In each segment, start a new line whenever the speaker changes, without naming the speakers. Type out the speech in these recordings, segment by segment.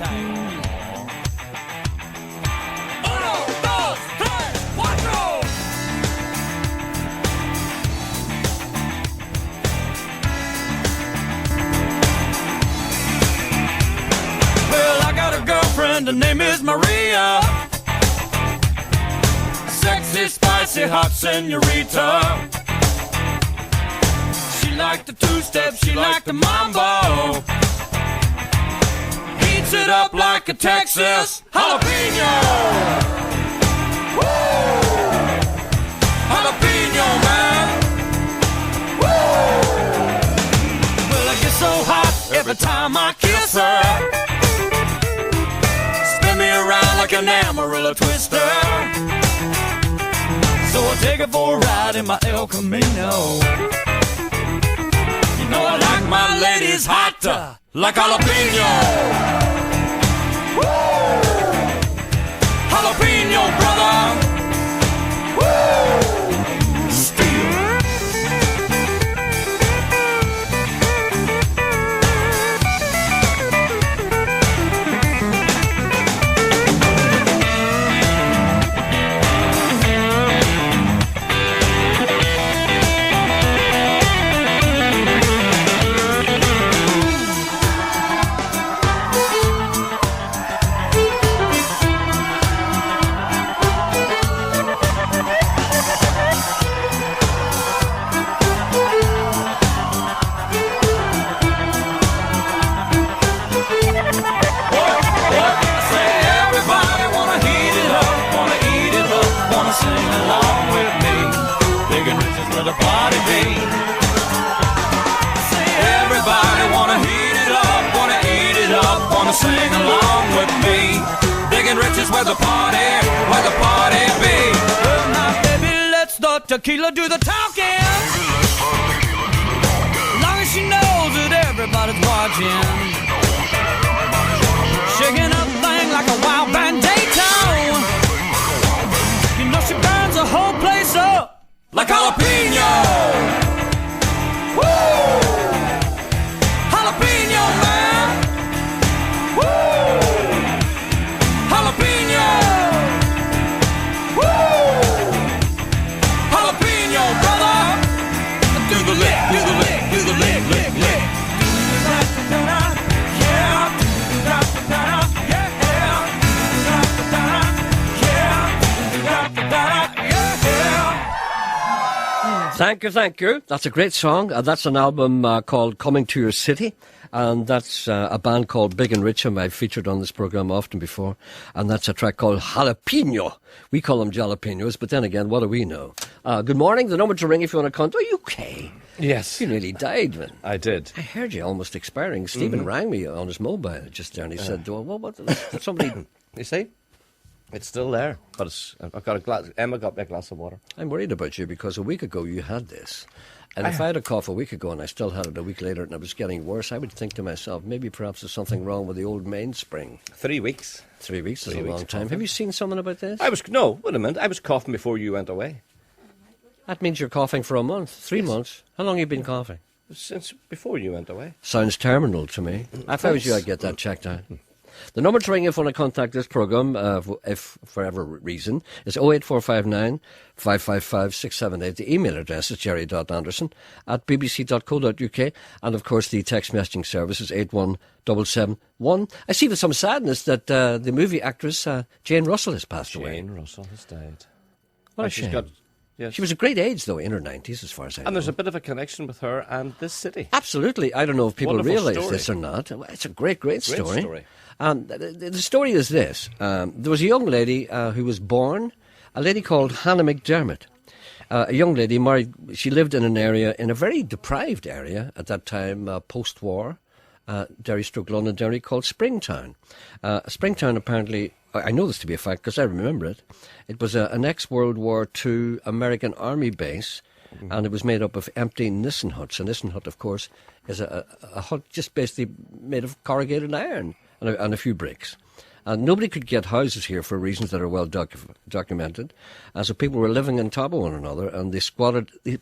tight. Uno, dos, tres, cuatro. Well, I got a girlfriend, her name is Maria. Sexy, spicy, hot senorita. She liked the two-step, she liked the mambo. Heats it up like a Texas jalapeno. Woo! Jalapeno, man. Woo! Well, I get so hot every time I kiss her. Spin me around like an Amarillo twister. So I take her for a ride in my El Camino. You know I like my ladies hot, like jalapeno. Woo! Jalapeno, brother. Woo! Steel. Sing along with me. Big and rich is where the party be. Well, now, baby, let's the tequila do the talking. Long as she knows that everybody's watching. Shaking up thing like a wild bandito. You know she burns the whole place up like jalapeno. Woo! Jalapeno, man. Woo! Jalapeno! Woo! Jalapeno, brother! Do the lick, do the lick, do the lick, lick, lick. Yeah!
Thank you. That's a great song. That's an album called Coming to Your City. And that's a band called Big and Rich, whom I've featured on this program often before. And that's a track called Jalapeno. We call them jalapenos, but then again, what do we know? Good morning. The number to ring if you want to contact. Are you okay?
Yes.
You nearly died, man.
I did.
I heard you almost expiring. Stephen rang me on his mobile just there, and he said, well, what somebody...
You see? It's still there, but I've got a glass. Emma got me a glass of water.
I'm worried about you because a week ago you had this. And if I had a cough a week ago and I still had it a week later and it was getting worse, I would think to myself, maybe perhaps there's something wrong with the old mainspring.
3 weeks.
3 weeks is a long time.
coughing.
Have you seen something about this?
No, wait a minute. I was coughing before you went away.
That means you're coughing for a month, 3 months. How long have you been coughing?
Since before you went away.
Sounds terminal to me. If I was you, I'd get that checked out. The number to ring if you want to contact this programme, if for whatever reason, is 08459 555 678. The email address is gerry.anderson@bbc.co.uk. And, of course, the text messaging service is 81771. I see with some sadness that the movie actress Jane Russell has passed away.
Jane Russell has died.
What a shame.
Yes.
She was a great age, though, in her 90s, as far as I know.
And there's a bit of a connection with her and this city.
Absolutely. I don't know if people
Wonderful
realise
story.
this or not. It's a great story.
Story.
The story is this. There was a young lady who was born, a lady called Hannah McDermott. A young lady married. She lived in a very deprived area at that time, post-war, Derry/London Derry, called Springtown. Springtown, apparently, I know this to be a fact because I remember it. It was an ex-World War II American Army base, and it was made up of empty Nissen huts. A Nissen hut, of course, is a hut just basically made of corrugated iron and a few bricks. And nobody could get houses here for reasons that are well documented. And so people were living on top of one another, and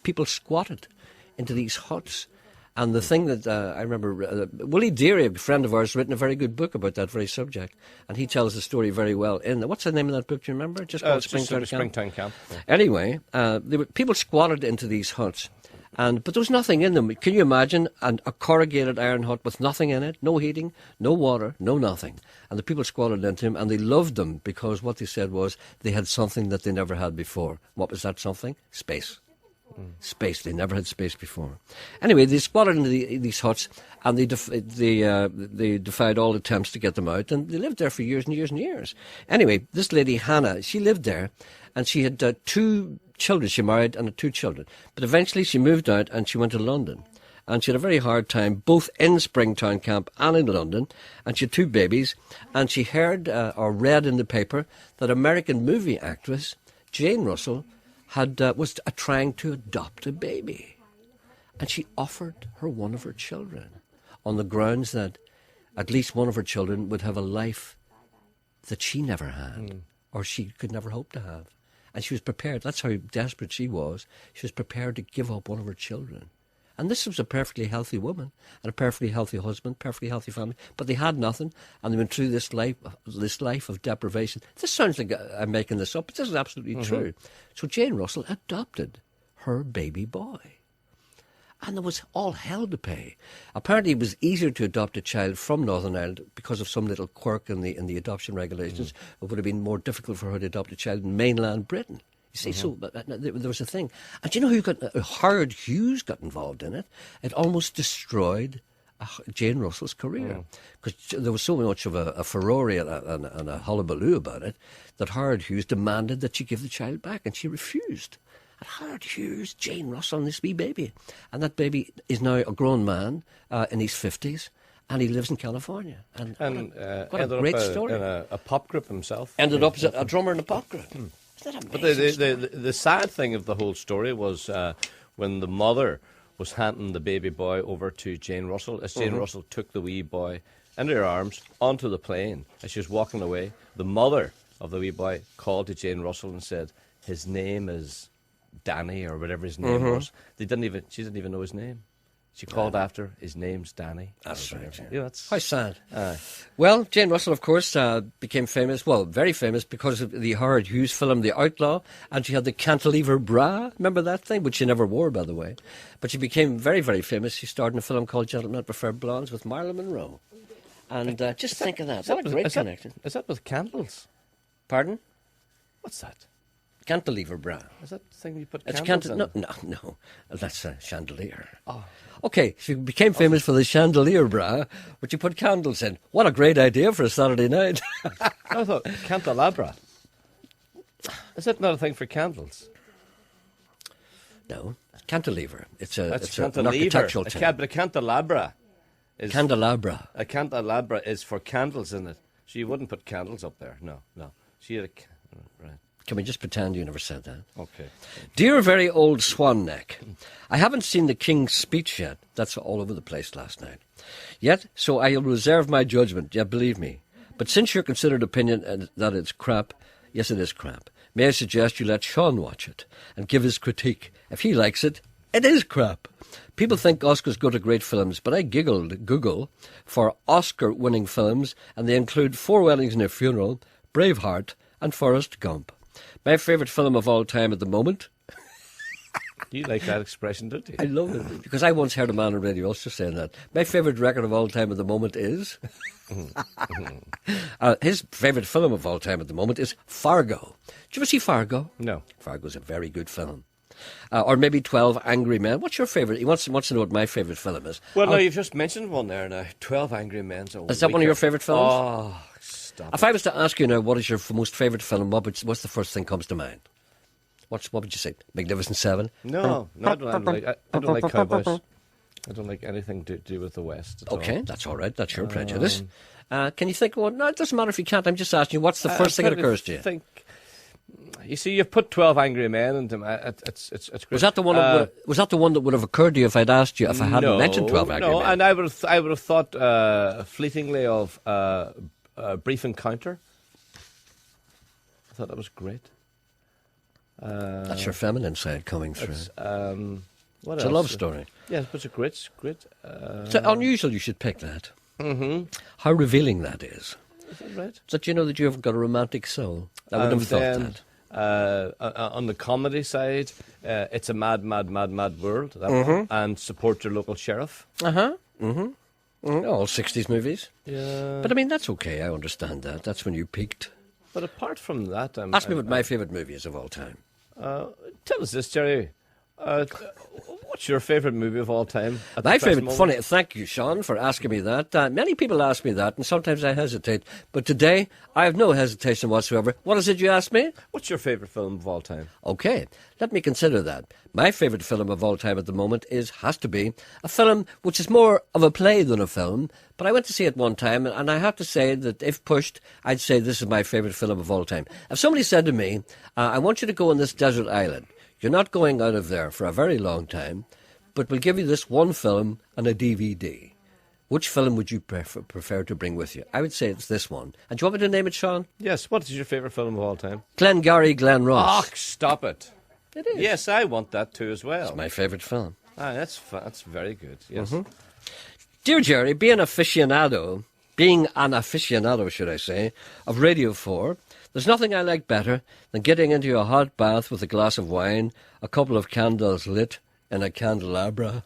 people squatted into these huts. And the thing that I remember, Willie Deary, a friend of ours, written a very good book about that very subject, and he tells the story very well. What's the name of that book? Do you remember? Just called Springtown Camp.
Springtown Camp. Yeah.
Anyway, people squatted into these huts, but there was nothing in them. Can you imagine a corrugated iron hut with nothing in it, no heating, no water, no nothing? And the people squatted into them, and they loved them because what they said was they had something that they never had before. What was that something? Space. Space. They never had space before. Anyway, they squatted into these huts, and they defied all attempts to get them out, and they lived there for years and years and years. Anyway, this lady, Hannah, she lived there, and she had 2 children. She married and had 2 children. But eventually she moved out, and she went to London. And she had a very hard time, both in Springtown Camp and in London, and she had 2 babies, and she heard or read in the paper that American movie actress Jane Russell was trying to adopt a baby. And she offered her one of her children on the grounds that at least one of her children would have a life that she never had or she could never hope to have. And she was prepared. That's how desperate she was. She was prepared to give up one of her children. And this was a perfectly healthy woman and a perfectly healthy husband, perfectly healthy family. But they had nothing, and they went through this life of deprivation. This sounds like I'm making this up, but this is absolutely true. So Jane Russell adopted her baby boy. And there was all hell to pay. Apparently it was easier to adopt a child from Northern Ireland because of some little quirk in the adoption regulations. It would have been more difficult for her to adopt a child in mainland Britain. You see, so there was a thing. And do you know who Howard Hughes got involved in it? It almost destroyed Jane Russell's career. Because there was so much of a furore and a hullabaloo about it that Howard Hughes demanded that she give the child back, and she refused. And Howard Hughes, Jane Russell, and this wee baby. And that baby is now a grown man in his 50s, and he lives in California. And what a great story.
In a pop group himself.
Ended up as a drummer in a pop group.
But the sad thing of the whole story was when the mother was handing the baby boy over to Jane Russell, as Jane Russell took the wee boy into her arms onto the plane, as she was walking away, the mother of the wee boy called to Jane Russell and said, his name is Danny, or whatever his name was. She didn't even know his name. She called after, his name's Danny.
That's right.
Yeah, that's
how sad. Well, Jane Russell, of course, became famous, very famous, because of the Howard Hughes film, The Outlaw, and she had the cantilever bra. Remember that thing? Which she never wore, by the way. But she became very, very famous. She starred in a film called Gentlemen Prefer Blondes with Marilyn Monroe. And just think of that. What a great connection.
Is that with candles?
Pardon?
What's that?
Cantilever bra.
Is that the thing you put
It's
candles in?
No. That's a chandelier.
Oh.
Okay, she became famous for the chandelier bra, which you put candles in. What a great idea for a Saturday night.
I thought candelabra. Is that not a thing for candles?
No, cantilever. It's an
cantilever.
architectural term.
But a candelabra is...
Candelabra.
A candelabra is for candles in it. So you wouldn't put candles up there. No. She had a... Right.
Can we just pretend you never said that?
Okay.
Dear very old swan neck, I haven't seen the King's speech yet. That's all over the place last night. Yet, so I'll reserve my judgment, yeah, believe me. But since your considered opinion that it's crap, yes, it is crap, may I suggest you let Sean watch it and give his critique. If he likes it, it is crap. People think Oscars go to great films, but I Google for Oscar-winning films, and they include Four Weddings and a Funeral, Braveheart, and Forrest Gump. My favourite film of all time at the moment.
You like that expression, don't you?
I love it, because I once heard a man on radio also saying that. My favourite record of all time at the moment is... his favourite film of all time at the moment is Fargo. Did you ever see Fargo?
No.
Fargo's a very good film. Or maybe 12 Angry Men. What's your favourite? He wants to know what my favourite film is.
Well, no, you've just mentioned one there now. 12 Angry Men.
Is that one of your favourite films?
Oh, stop.
If I was to ask you now, what is your most favourite film, what's the first thing comes to mind? What would you say? Magnificent Seven?
No, I don't like cowboys. I don't like anything to do with the West at
Okay,
all.
that's all right. That's your prejudice. Can you think of one? No, it doesn't matter if you can't. I'm just asking you, what's the first thing that occurs to you?
You see, you've put 12 Angry Men into it's great.
Was that the one? Was that the one that would have occurred to you if I'd asked you if I hadn't mentioned 12 Angry Men?
No, and I would have thought fleetingly of Brief Encounter. I thought that was great.
That's your feminine side coming through.
What
It's
else?
a love story.
Yeah, it's a great.
It's unusual you should pick that. Mm-hmm. How revealing that is.
Is that right?
That you know that you haven't got a romantic soul. I would have thought that.
On the comedy side, it's a mad, mad, mad, mad world. That one. And support your local sheriff.
Uh-huh. All 60s movies.
Yeah.
But I mean, that's okay. I understand that. That's when you peaked.
But apart from that,
Ask me what my favourite movie is of all time.
tell us this, Gerry. What's your favourite movie of all time? at the
My
present
favourite,
moment?
funny, thank you, Sean, for asking me that. Many people ask me that, and sometimes I hesitate. But today, I have no hesitation whatsoever. What is it you asked me?
What's your favourite film of all time?
Okay, let me consider that. My favourite film of all time at the moment has to be a film which is more of a play than a film, but I went to see it one time, and I have to say that if pushed, I'd say this is my favourite film of all time. If somebody said to me, I want you to go on this desert island, you're not going out of there for a very long time, but we'll give you this one film and a DVD. Which film would you prefer to bring with you? I would say it's this one. And do you want me to name it, Sean?
Yes, what is your favourite film of all time?
Glengarry Glen Ross.
Ah, stop it.
It is.
Yes, I want that too as well.
It's my favourite film.
That's very good, yes.
Dear Gerry, being an aficionado, should I say, of Radio 4, there's nothing I like better than getting into a hot bath with a glass of wine, a couple of candles lit in a candelabra,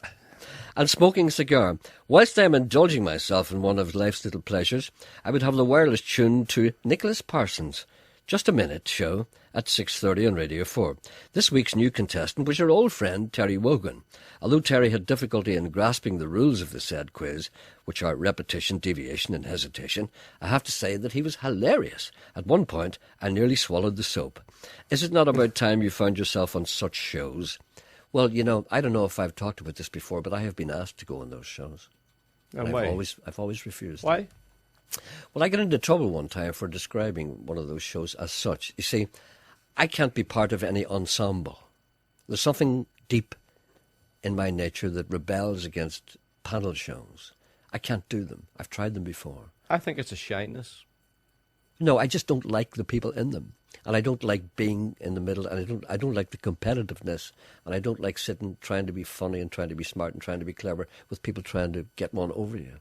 and smoking a cigar. Whilst I'm indulging myself in one of life's little pleasures, I would have the wireless tuned to Nicholas Parsons' Just a Minute show at 6:30 on Radio 4. This week's new contestant was your old friend Terry Wogan. Although Terry had difficulty in grasping the rules of the said quiz, which are repetition, deviation and hesitation, I have to say that he was hilarious. At one point, I nearly swallowed the soap. Is it not about time you found yourself on such shows? Well, you know, I don't know if I've talked about this before, but I have been asked to go on those shows.
And
I've
why?
always refused.
Why?
Well, I got into trouble one time for describing one of those shows as such. You see, I can't be part of any ensemble. There's something deep in my nature that rebels against panel shows. I can't do them. I've tried them before.
I think it's a shyness.
No, I just don't like the people in them. And I don't like being in the middle, and I don't like the competitiveness, and I don't like sitting trying to be funny and trying to be smart and trying to be clever with people trying to get one over you.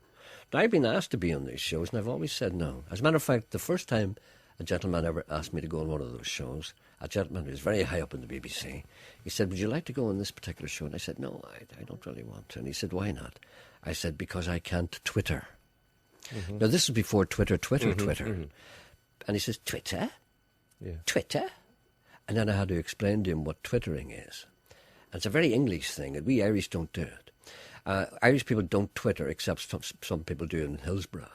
Now, I've been asked to be on these shows, and I've always said no. As a matter of fact, the first time a gentleman ever asked me to go on one of those shows, a gentleman who was very high up in the BBC, he said, would you like to go on this particular show? And I said, no, I don't really want to. And he said, why not? I said, because I can't Twitter. Mm-hmm. Now, this is before Twitter. And he says, Twitter?
Yeah.
Twitter? And then I had to explain to him what twittering is. And it's a very English thing, and we Irish don't do it. Irish people don't Twitter, except some people do in Hillsborough.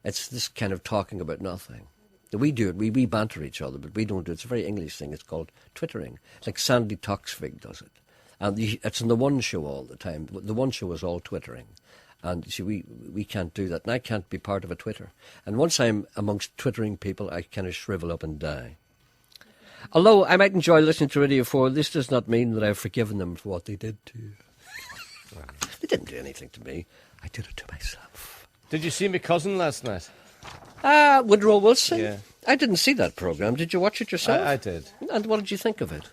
It's this kind of talking about nothing. We do it, we banter each other, but we don't do it. It's a very English thing. It's called twittering. It's like Sandy Toksvig does it. And it's on the One Show all the time. The One Show is all twittering. And you see, we can't do that. And I can't be part of a Twitter. And once I'm amongst twittering people, I kind of shrivel up and die. Although I might enjoy listening to Radio 4, this does not mean that I've forgiven them for what they did to you. They didn't do anything to me. I did it to myself.
Did you see my cousin last night?
Woodrow Wilson?
Yeah.
I didn't see that programme. Did you watch it yourself?
I did.
And what did you think of it?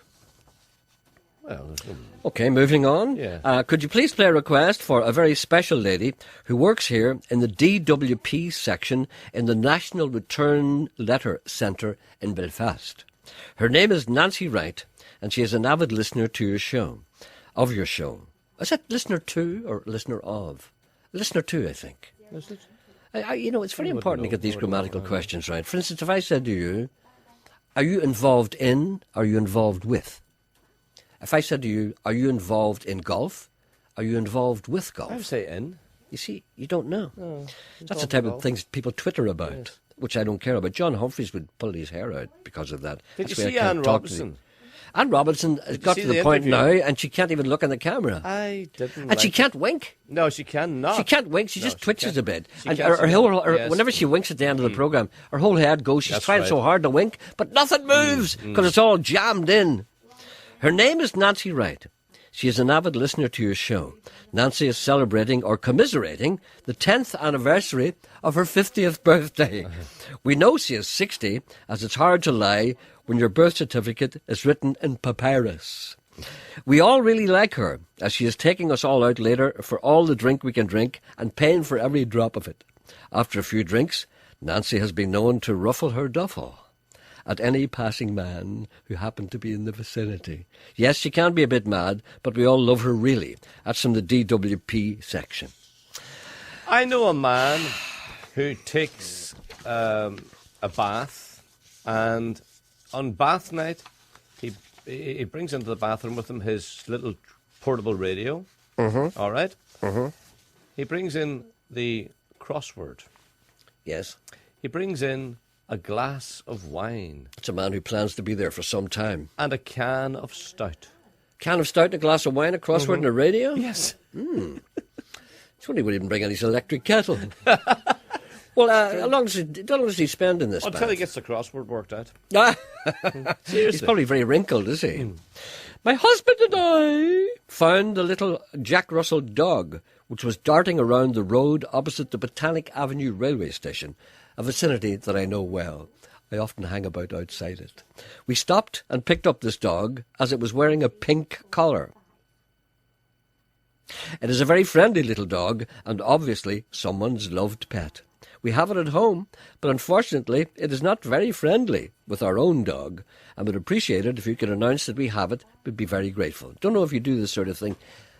Well, there's no...
Okay, moving on.
Yeah.
Could you please play a request for a very special lady who works here in the DWP section in the National Return Letter Centre in Belfast? Her name is Nancy Wright, and she is an avid listener to your show. Is that listener to or listener of? Listener to, I think.
Is it?
It's very important to get these grammatical questions right. For instance, if I said to you, are you involved in, are you involved with? If I said to you, are you involved in golf? Are you involved with golf?
I would say in.
You see, you don't know.
No,
That's the type of
golf.
things people Twitter about,
Yes.
which I don't care about. John Humphreys would pull his hair out because of that.
Did you
That's why I
see
can't
Anne
talk to
Robinson?
Anne Robinson has got
see
to the
the
point now,
interview?
and she can't even look in the camera.
I didn't.
And she
like
can't wink.
it. No, she cannot.
She can't wink. She
No,
just
she
twitches
can't.
a bit.
She
And
can't
her
see
whole,
that. Yes.
whenever she winks at the end of the programme, her whole head goes. She's
That's
trying
right.
so hard to wink, but nothing moves because it's all jammed in. Her name is Nancy Wright. She is an avid listener to your show. Nancy is celebrating or commiserating the 10th anniversary of her 50th birthday. We know she is 60, as it's hard to lie when your birth certificate is written in papyrus. We all really like her, as she is taking us all out later for all the drink we can drink and paying for every drop of it. After a few drinks, Nancy has been known to ruffle her duffel at any passing man who happened to be in the vicinity. Yes, she can be a bit mad, but we all love her really. That's from the DWP section.
I know a man who takes a bath, and on bath night, he brings into the bathroom with him his little portable radio. Mm-hmm. All right? Mm-hmm. He brings in the crossword.
Yes.
He brings in a glass of wine.
It's a man who plans to be there for some time.
And a can of stout.
Can of stout and a glass of wine, a crossword and a radio?
Yes.
It's when he would even bring in his electric kettle. Well, how long does he spend in this
Until
bath?
he gets the crossword worked out.
He's probably very wrinkled, is he? My husband and I found the little Jack Russell dog, which was darting around the road opposite the Botanic Avenue railway station, a vicinity that I know well. I often hang about outside it. We stopped and picked up this dog as it was wearing a pink collar. It is a very friendly little dog and obviously someone's loved pet. We have it at home, but unfortunately it is not very friendly with our own dog, and would appreciate it if you could announce that we have it. We'd be very grateful. Don't know if you do this sort of thing.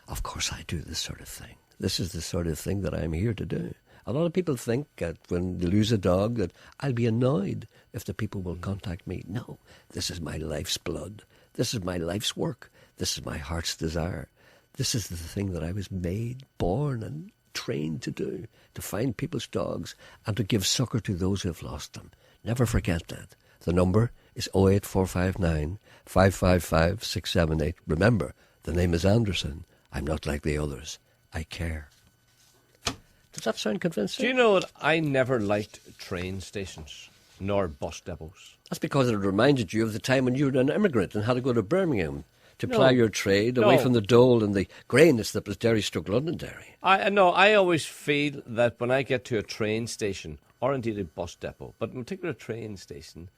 Of course I do this sort of thing. This is the sort of thing that I'm here to do. A lot of people think that when they lose a dog that I'll be annoyed if the people will contact me. No, this is my life's blood. This is my life's work. This is my heart's desire. This is the thing that I was made, born and trained to do, to find people's dogs and to give succour to those who have lost them. Never forget that. The number is 08459 555 678. Remember, the name is Anderson. I'm not like the others. I care. Does that sound convincing?
Do you know what? I never liked train stations nor bus depots.
That's because it reminded you of the time when you were an immigrant and had to go to Birmingham to ply your trade away from the dole and the greyness that was Derry-Stoke Londonderry.
I always feel that when I get to a train station, or indeed a bus depot, but in particular a train station,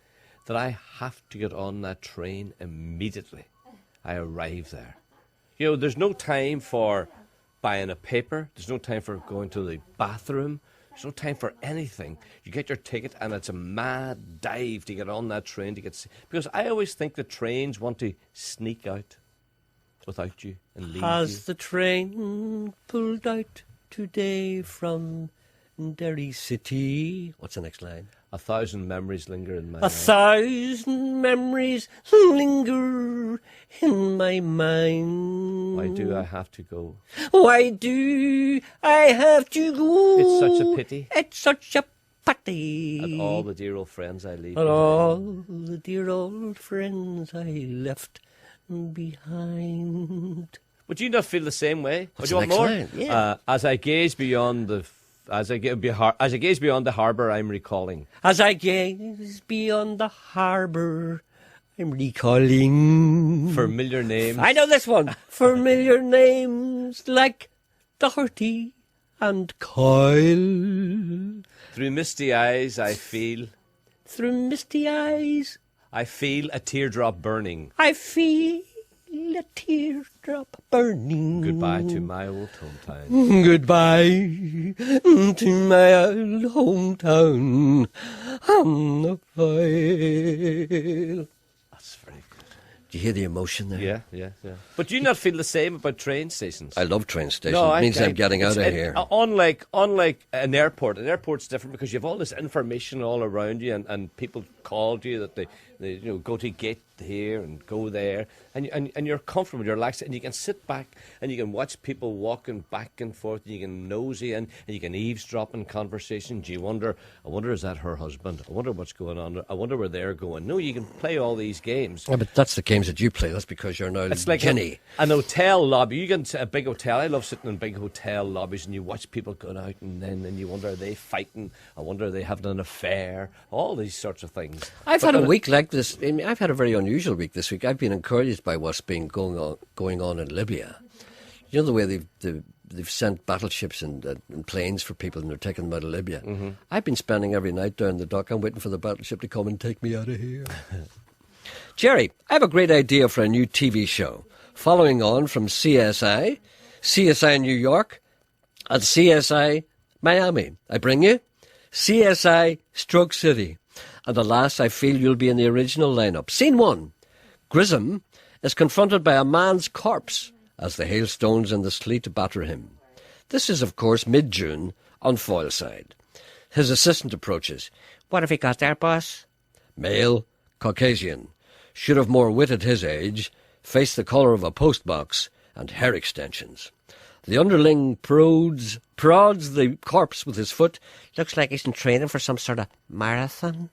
that I have to get on that train immediately. I arrive there. You know, there's no time for buying a paper. There's no time for going to the bathroom. There's no time for anything. You get your ticket and it's a mad dive to get on that train to get... Because I always think the trains want to sneak out without you and leave you.
Has the train pulled out today from Derry City? What's the next line?
1,000 memories linger in my mind.
1,000 memories linger in my mind.
Why do I have to go?
Why do I have to go?
It's such a pity.
It's such a pity.
And all the dear old friends I leave
And
behind.
all the dear old friends I left behind.
Would you not feel the same way?
What's
Would you
the
want
next
more?
line? Yeah.
As I gaze beyond the... As I gaze beyond the harbour, I'm recalling.
As I gaze beyond the harbour, I'm recalling
Familiar names.
I know this one. Familiar names like Doherty and Coyle.
Through misty eyes, I feel
Through misty eyes,
a teardrop burning.
I feel a teardrop burning.
Goodbye to my old hometown.
Goodbye to my old hometown on the file.
That's very good.
Do you hear the emotion there?
Yeah. But do you not feel the same about train stations?
I love train stations. It means I'm getting out of here.
Unlike an airport's different because you have all this information all around you, and people called you that they go to gate here and go there, and you're comfortable, you're relaxed, and you can sit back and you can watch people walking back and forth, and you can nosy in, and you can eavesdrop in conversations. I wonder, is that her husband? I wonder what's going on. I wonder where they're going. No, you can play all these games.
Yeah, but that's the games that you play. That's because you're now
It's like
Jenny.
an hotel lobby. You get a big hotel. I love sitting in big hotel lobbies and you watch people going out and you wonder, are they fighting? I wonder, are they having an affair? All these sorts of things.
I've had a week like this. I mean, I've had a very unusual week this week. I've been encouraged by what's been going on in Libya. You know the way they've sent battleships and planes for people and they're taking them out of Libya. Mm-hmm. I've been spending every night down the dock. I'm waiting for the battleship to come and take me out of here. Gerry, I have a great idea for a new TV show. following on from CSI, CSI New York, and CSI Miami. I bring you CSI Stroke City. And alas, I feel you'll be in the original lineup. Scene 1. Grissom is confronted by a man's corpse as the hailstones and the sleet batter him. This is, of course, mid-June on Foyleside. His assistant approaches. What have you got there, boss? Male, Caucasian. Should have more wit at his age, face the colour of a postbox, and hair extensions. The underling prods the corpse with his foot. Looks like he's in training for some sort of marathon.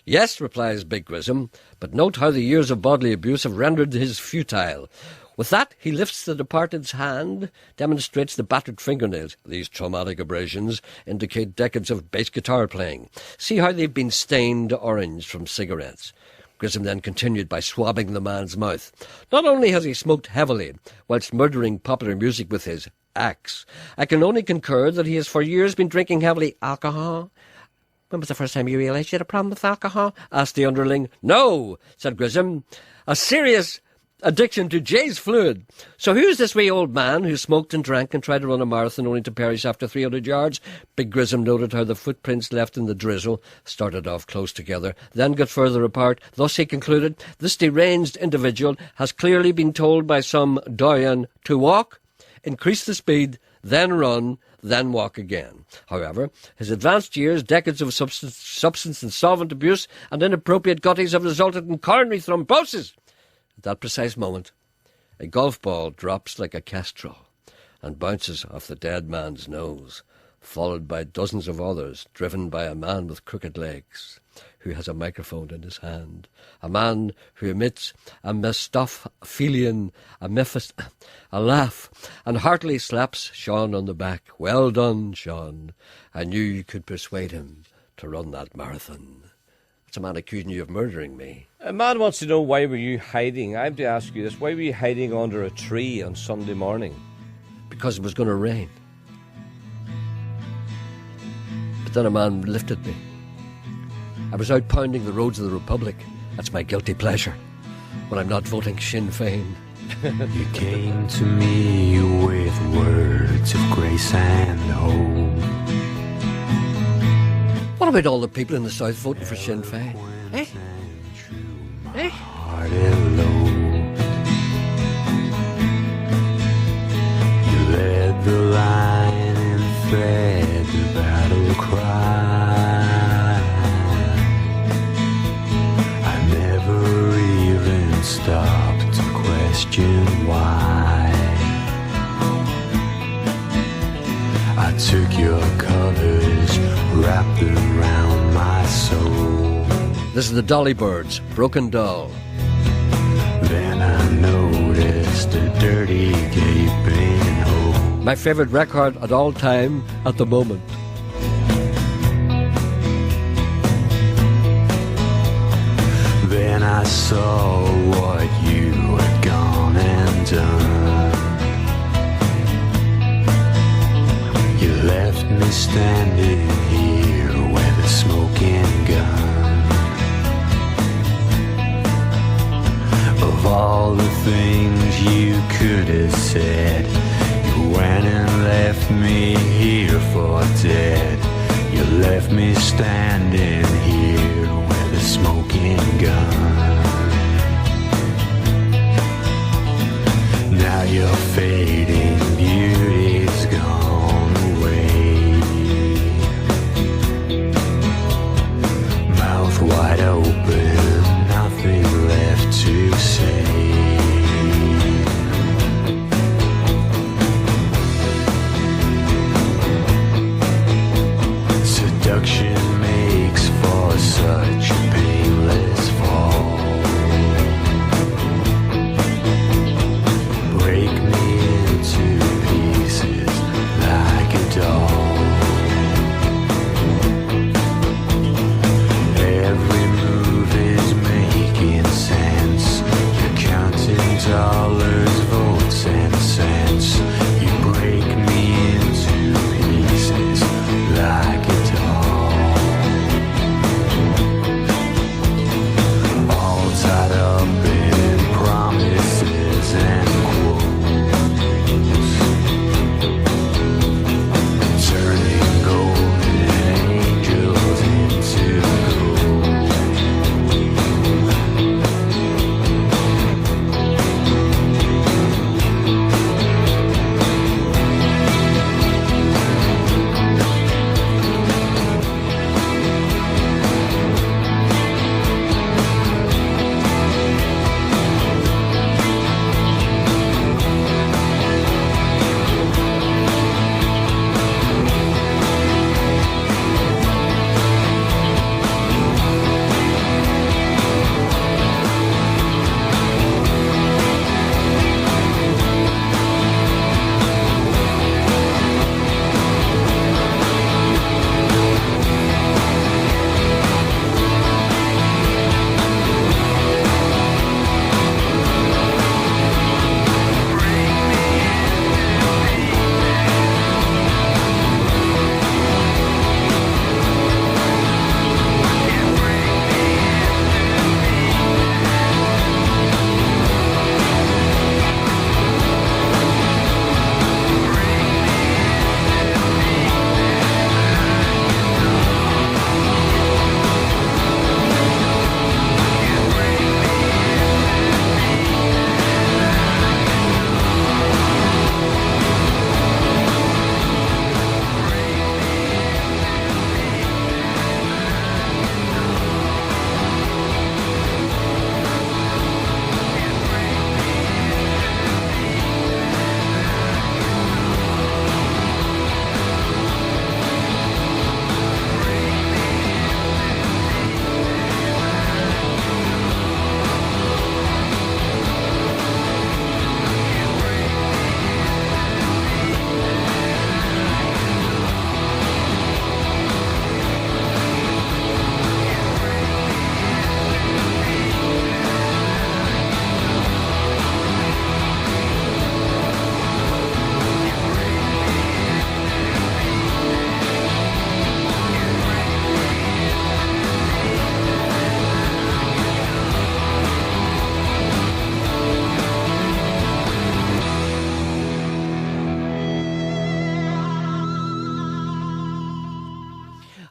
Yes, replies Big Grissom, but note how the years of bodily abuse have rendered his futile. With that, he lifts the departed's hand, demonstrates the battered fingernails. These traumatic abrasions indicate decades of bass guitar playing. See how they've been stained orange from cigarettes. Grissom then continued by swabbing the man's mouth. Not only has he smoked heavily whilst murdering popular music with his axe, I can only concur that he has for years been drinking heavily alcohol. When was the first time you realised you had a problem with alcohol? Asked the underling. No, said Grissom. A serious addiction to Jay's fluid. So who's this wee old man who smoked and drank and tried to run a marathon only to perish after 300 yards? Big Grissom noted how the footprints left in the drizzle started off close together, then got further apart. Thus, he concluded, this deranged individual has clearly been told by some doyen to walk, increase the speed, then run, then walk again. However, his advanced years, decades of substance and solvent abuse, and inappropriate gutties have resulted in coronary thrombosis. At that precise moment, a golf ball drops like a kestrel and bounces off the dead man's nose, followed by dozens of others, driven by a man with crooked legs, who has a microphone in his hand, a man who emits a Mephistophelian, a laugh, and heartily slaps Sean on the back. Well done, Sean. I knew you could persuade him to run that marathon. It's a man accusing you of murdering me.
A man wants to know, why were you hiding? I have to ask you this. Why were you hiding under a tree on Sunday morning?
Because it was going to rain. But then a man lifted me. I was out pounding the roads of the Republic. That's my guilty pleasure, when I'm not voting Sinn Féin.
You came to me with words of grace and hope.
What about all the people in the South voting for Sinn Féin? Eh? Eh?
Hearted low. You led the line and fed the battle cry. I never even stopped to question why. I took your colors, wrapped them around my soul.
This is the Dolly Birds, Broken Doll.
Then I noticed a dirty gaping hole.
My favourite record at all time at the moment.
Then I saw what you had gone and done. You left me standing here with a smoking gun. Of all the things you could have said, you went and left me here for dead. You left me standing here with a smoking gun. Now your fading beauty's gone away. Mouth wide open, nothing left to say. Seduction makes for such a painless fall. Break me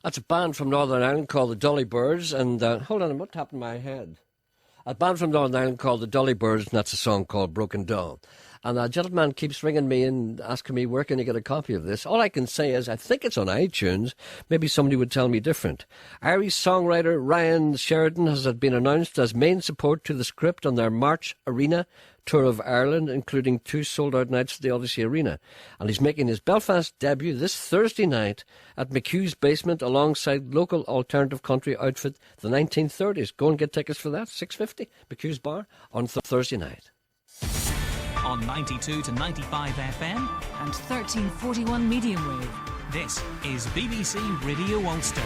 That's a band from Northern Ireland called the Dolly Birds. And hold on, what happened to my head? A band from Northern Ireland called the Dolly Birds, and that's a song called Broken Dawn. And a gentleman keeps ringing me and asking me, where can you get a copy of this? All I can say is I think it's on iTunes. Maybe somebody would tell me different. Irish songwriter Ryan Sheridan has been announced as main support to the script on their March Arena tour of Ireland, including 2 sold-out nights at the Odyssey Arena. And he's making his Belfast debut this Thursday night at McHugh's Basement alongside local alternative country outfit The 1930s. Go and get tickets for that, $6.50, McHugh's Bar, on Thursday night.
On 92 to 95 FM
and 1341 medium wave.
This is BBC Radio Ulster.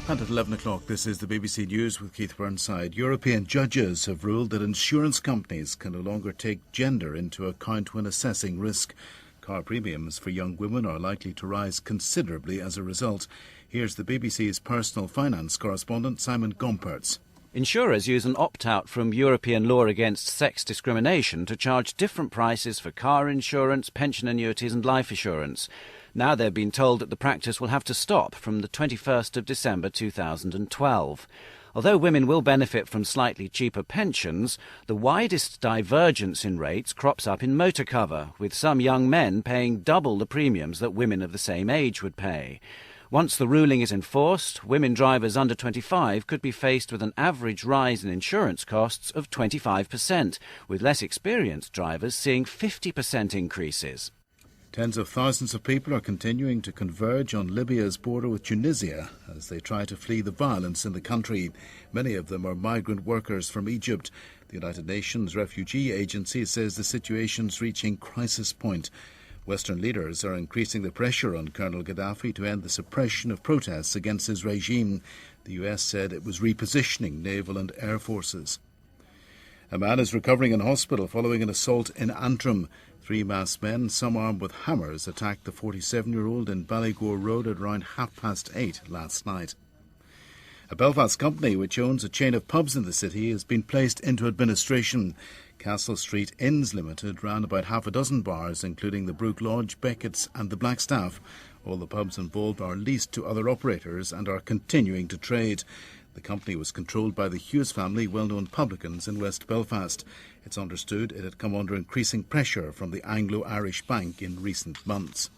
And at 11 o'clock, this is the BBC News with Keith Burnside. European judges have ruled that insurance companies can no longer take gender into account when assessing risk. Car premiums for young women are likely to rise considerably as a result. Here's the BBC's personal finance correspondent, Simon Gompertz.
Insurers use an opt-out from European law against sex discrimination to charge different prices for car insurance, pension annuities and life assurance. Now they've been told that the practice will have to stop from the 21st of December 2012. Although women will benefit from slightly cheaper pensions, the widest divergence in rates crops up in motor cover, with some young men paying double the premiums that women of the same age would pay. Once the ruling is enforced, women drivers under 25 could be faced with an average rise in insurance costs of 25%, with less experienced drivers seeing 50% increases.
Tens of thousands of people are continuing to converge on Libya's border with Tunisia as they try to flee the violence in the country. Many of them are migrant workers from Egypt. The United Nations Refugee Agency says the situation's reaching crisis point. Western leaders are increasing the pressure on Colonel Gaddafi to end the suppression of protests against his regime. The US said it was repositioning naval and air forces. A man is recovering in hospital following an assault in Antrim. 3 masked men, some armed with hammers, attacked the 47-year-old in Ballygore Road at around 8:30 last night. A Belfast company which owns a chain of pubs in the city has been placed into administration. Castle Street Inns Limited ran about half a dozen bars, including the Brook Lodge, Beckett's and the Blackstaff. All the pubs involved are leased to other operators and are continuing to trade. The company was controlled by the Hughes family, well-known publicans in West Belfast. It's understood it had come under increasing pressure from the Anglo-Irish Bank in recent months.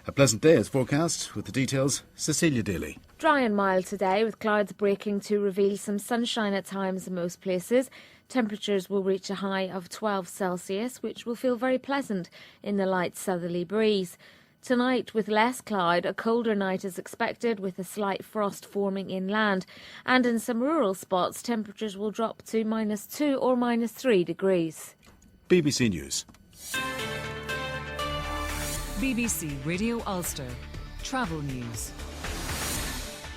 A pleasant day is forecast. With the details, Cecilia Daly.
Dry and mild today, with clouds breaking to reveal some sunshine at times in most places. Temperatures will reach a high of 12 Celsius, which will feel very pleasant in the light southerly breeze. Tonight, with less cloud, a colder night is expected with a slight frost forming inland. And in some rural spots, temperatures will drop to -2 or -3 degrees.
BBC News.
BBC Radio Ulster. Travel news.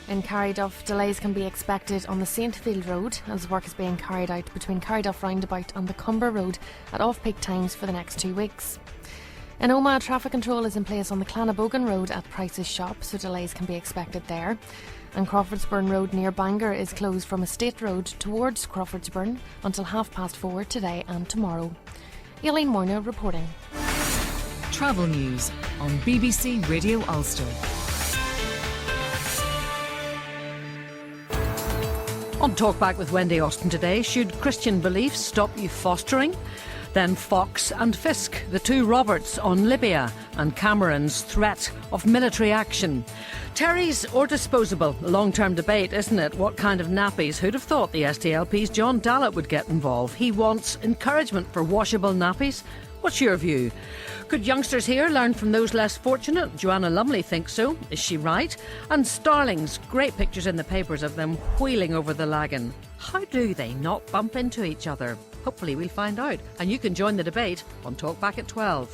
In Carryduff, delays can be expected on the Saintfield Road as work is being carried out between Carryduff Roundabout and the Cumber Road at off-peak times for the next 2 weeks. In Omagh, traffic control is in place on the Clanabogan Road at Price's Shop, so delays can be expected there. And Crawfordsburn Road near Bangor is closed from Estate Road towards Crawfordsburn until 4:30 today and tomorrow. Eileen Morner reporting.
Travel news on BBC Radio Ulster.
On Talkback with Wendy Austin today, should Christian beliefs stop you fostering? Then Fox and Fisk, the 2 Roberts on Libya, and Cameron's threat of military action. Terry's or disposable? Long-term debate, isn't it? What kind of nappies? Who'd have thought the SDLP's John Dallett would get involved? He wants encouragement for washable nappies. What's your view? Could youngsters here learn from those less fortunate? Joanna Lumley thinks so. Is she right? And Starlings, great pictures in the papers of them wheeling over the Lagan. How do they not bump into each other? Hopefully we'll find out. And you can join the debate on Talkback at 12.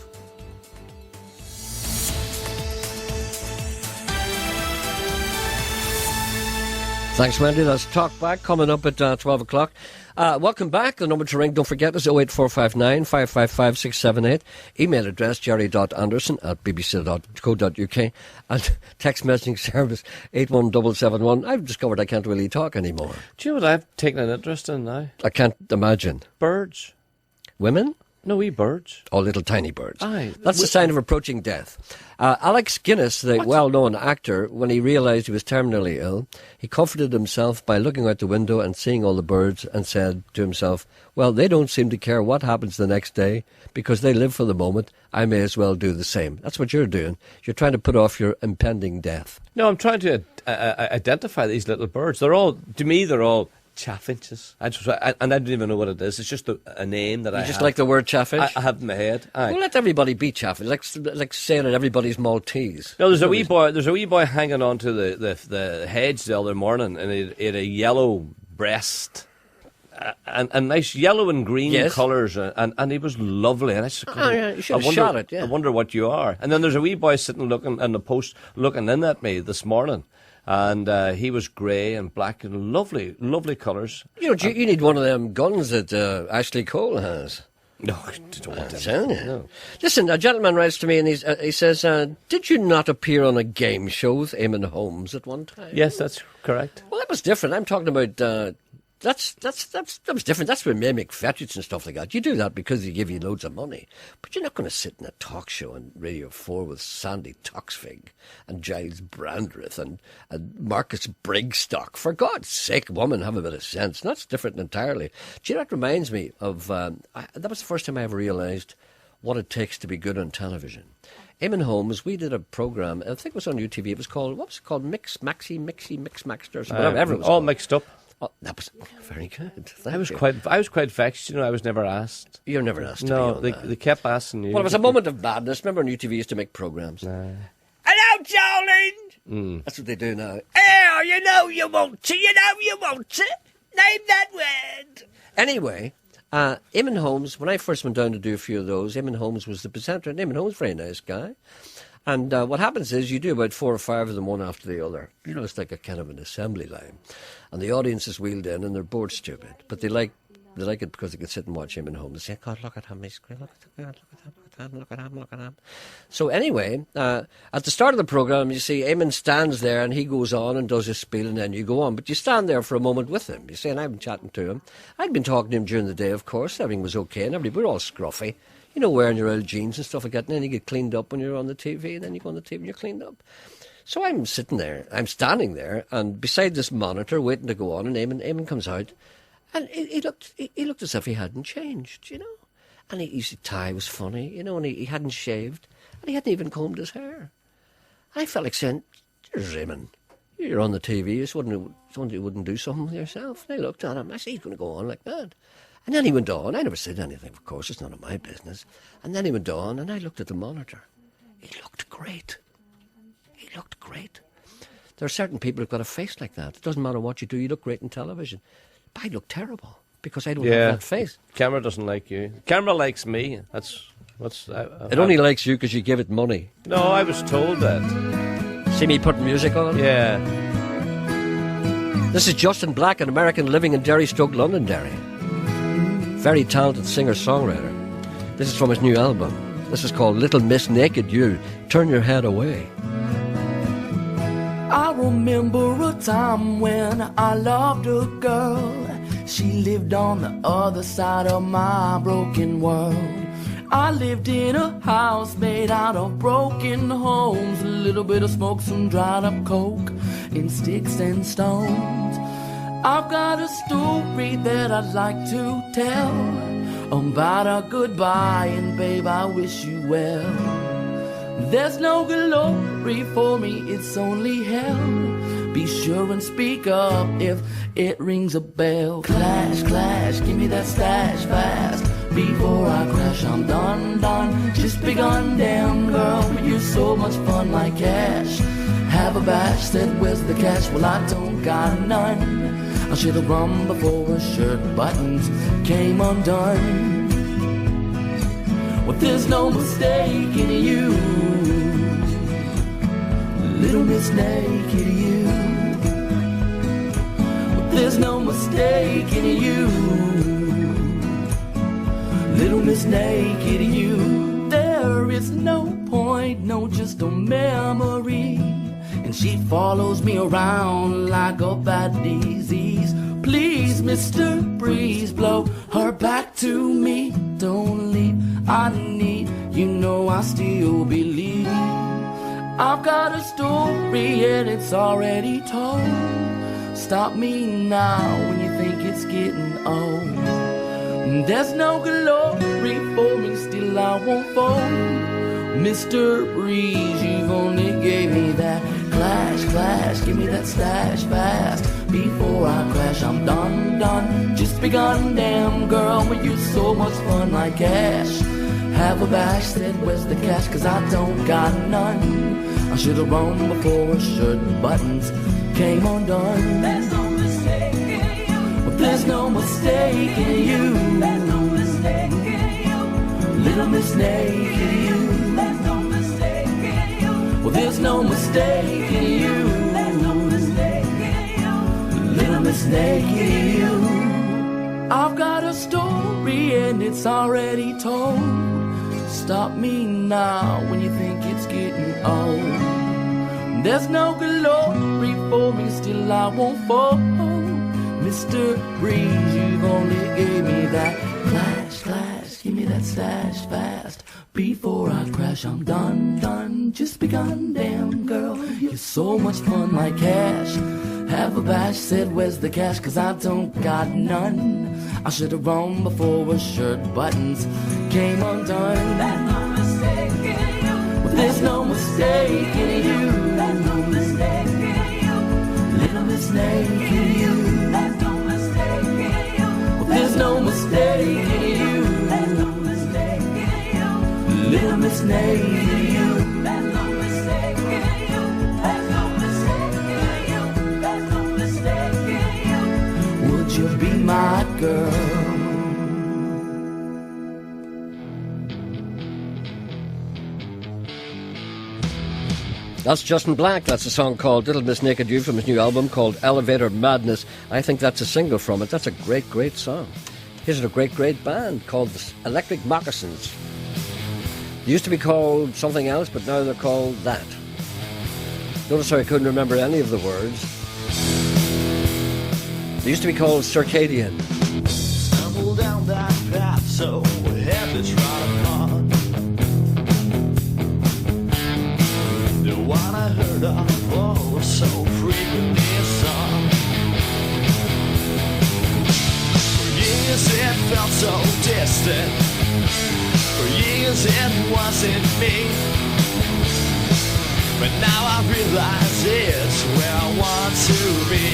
Thanks, Wendy. That's Talkback coming up at 12 o'clock. Welcome back. The number to ring, don't forget, is 08459 555 678. Email address gerry.anderson@bbc.co.uk. And text messaging service 81771. I've discovered I can't really talk anymore.
Do you know what I've taken an interest in now?
I can't imagine.
Birds.
Women?
No, wee birds.
Oh, little tiny birds.
Aye.
That's a sign of approaching death. Alex Guinness, the well-known actor, when he realised he was terminally ill, he comforted himself by looking out the window and seeing all the birds and said to himself, well, they don't seem to care what happens the next day because they live for the moment. I may as well do the same. That's what you're doing. You're trying to put off your impending death.
No, I'm trying to identify these little birds. To me, they're all chaffinches. And I don't even know what it is. It's just a name that I
just
have.
like the word chaffinch?
I have in my head. Aye.
Well, let everybody be chaffinch. Like saying that everybody's Maltese.
No, there's a wee boy hanging onto the hedge the other morning, and he had a yellow breast. And nice yellow and green colours, and he was lovely. And I just
you should have shot it, yeah.
I wonder what you are. And then there's a wee boy sitting looking in the post, looking in at me this morning. And he was grey and black and lovely, lovely colours.
You need one of them guns that Ashley Cole has.
No, I don't want that.
No. Listen, a gentleman writes to me and he says, did you not appear on a game show with Eamon Holmes at one time?
Yes, that's correct.
Well, that was different. I'm talking about... that was different. That's with May McFetridge and stuff like that. You do that because they give you loads of money. But you're not going to sit in a talk show on Radio 4 with Sandy Toxvig and Giles Brandreth and Marcus Brigstock. For God's sake, woman, have a bit of sense. That's different entirely. Do you know what reminds me of... that was the first time I ever realised what it takes to be good on television. Eamon Holmes, we did a programme, I think it was on UTV, it was called, what was it called? Mix Maxter, or whatever it was
all
called.
mixed up.
Oh, that was very good.
I was quite vexed. I was never asked.
You're never asked.
No, they kept asking you.
Well, it was a moment of madness. Remember, on UTV used to make programmes. Hello, darling. That's what they do now. Oh, you know you want to. Name that word. Anyway, Eamon Holmes. When I first went down to do a few of those, Eamon Holmes was the presenter. And Eamon Holmes, very nice guy. And what happens is you do about 4 or 5 of them one after the other. It's like a kind of an assembly line. And the audience is wheeled in and they're bored stupid. But they like it because they can sit and watch him at home. They say, God, look at him, he's great. Look at him. So anyway, at the start of the programme, you see Eamon stands there and he goes on and does his spiel and then you go on. But you stand there for a moment with him. You see, and I've been chatting to him. I'd been talking to him during the day, of course. Everything was okay and we're all scruffy. Wearing your old jeans and stuff like that, and then you get cleaned up when you're on the TV, and then you go on the TV and you're cleaned up. So I'm standing there, and beside this monitor, waiting to go on, and Eamon comes out, and he looked as if he hadn't changed, And his tie was funny, and he hadn't shaved, and he hadn't even combed his hair. I felt like saying, there's Eamon, you're on the TV, you just wouldn't do something with yourself. And I looked at him, I said, he's going to go on like that. And then he went on. I never said anything, of course. It's none of my business. And then he went on, and I looked at the monitor. He looked great. There are certain people who've got a face like that. It doesn't matter what you do. You look great in television. But I look terrible because I don't have that face.
Camera doesn't like you. Camera likes me.
It only likes you because you give it money.
No, I was told that.
See me putting music on?
Yeah.
This is Justin Black, an American living in Derry, Londonderry. Very talented singer-songwriter. This is from his new album. This is called Little Miss Naked You. Turn your head away.
I remember a time when I loved a girl. She lived on the other side of my broken world. I lived in a house made out of broken homes. A little bit of smoke, some dried up coke, and sticks and stones. I've got a story that I'd like to tell about our goodbye, and babe, I wish you well. There's no glory for me, it's only hell. Be sure and speak up if it rings a bell. Clash, clash, give me that stash fast. Before I crash, I'm done, just begun. Damn girl, you're so much fun like cash. Have a bash, said where's the cash? Well, I don't got none. I should have run before her shirt buttons came undone. Well, there's no mistake in you, Little Miss Naked You. Well, there's no mistake in you, Little Miss Naked You. There is no point, no, just a memory. And she follows me around like a bad disease. Please, Mr. Breeze, blow her back to me. Don't leave, I need, you know I still believe. I've got a story and it's already told. Stop me now when you think it's getting old. There's no glory for me, still I won't fold. Mr. Breeze, you've only gave me that clash, give me that stash fast. Before I crash, I'm done, just begun. Damn girl, but you're so much fun like cash. Have a bash, said where's the cash, cause I don't got none. I should've run before a shirt and buttons came undone.
There's no mistake in you.
Well, there's no mistake in you.
There's no mistake in you.
Little Miss Naked you.
There's no mistake in you.
Well, there's no mistake in you.
There's no mistake in you.
Little Miss Naked you. I've got a story and it's already told. Stop me now when you think it's getting old. There's no glory for me, still I won't fall. Mr. Breeze, you've only gave me that clash, give me that stash fast. Before I crash, I'm done, just begun. Damn girl, you're so much fun like cash. Have a bash, said where's the cash, cause I don't got none. I should've run before a shirt buttons came undone.
There's no mistake in you.
Well, there's no mistake in you.
There's no mistake in you.
Little Miss Naked you.
There's no mistake in you.
Well, there's no mistake in you.
There's no mistake in you.
Little Miss Naked you.
There's no mistake in you. There's no mistake in you. There's no mistake in you.
Would you be my girl?
That's Justin Black. That's a song called Little Miss Naked You from his new album called Elevator Madness. I think that's a single from it. That's a great, great song. Here's a great, great band called the Electric Moccasins. They used to be called something else, but now they're called that. Notice how I couldn't remember any of the words. They used to be called Circadian.
Stumble down that path so heavy trod upon. The one I heard of, oh, so frequently a song. For years it felt so distant. For years it wasn't me. But now I realize it's where I want to be.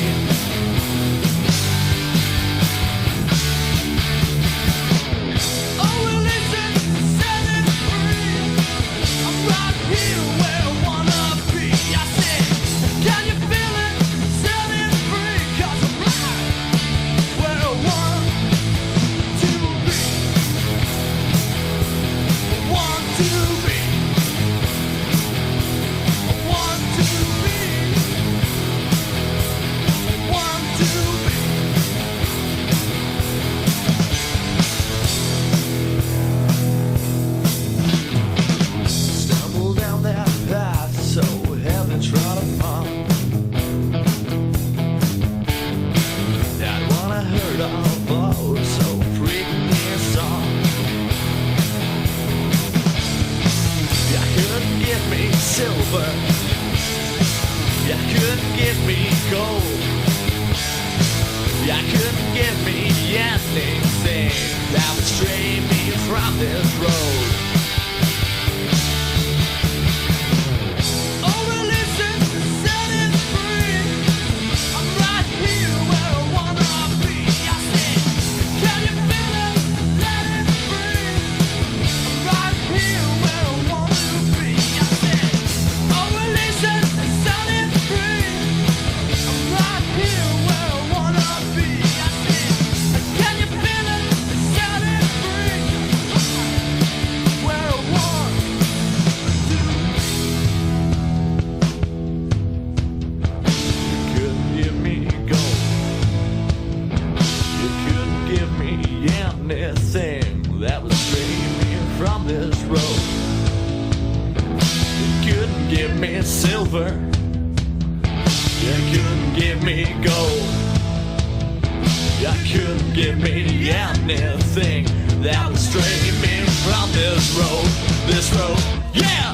Silver, you couldn't give me gold. You couldn't give me anything that would stray me from this road. Oh, religion, set it free. I'm right here where I wanna be. I said, can you feel it? Let it free. I'm right here where I wanna be. I said, oh, religion, set it free. I'm right here where I wanna be. I said, can you feel it? Set it free. Where I want to be. You couldn't give me gold. You couldn't give me anything that would stray me from this road. You couldn't give me silver. You couldn't give me gold. You couldn't give me anything that would stray me from this road, yeah!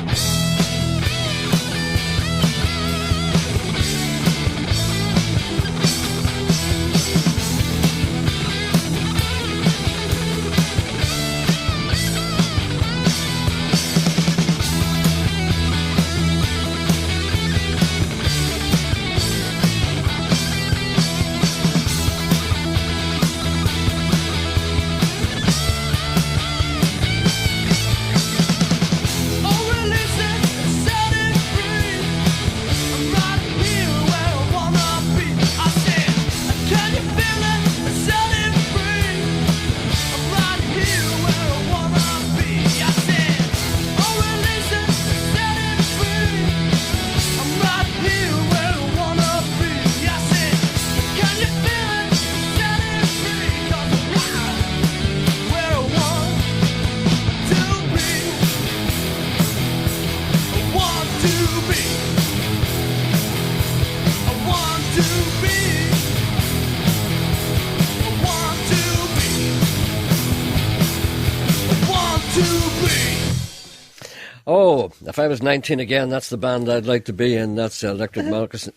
Oh, if I was 19 again, that's the band I'd like to be in. That's Electric Moccasin.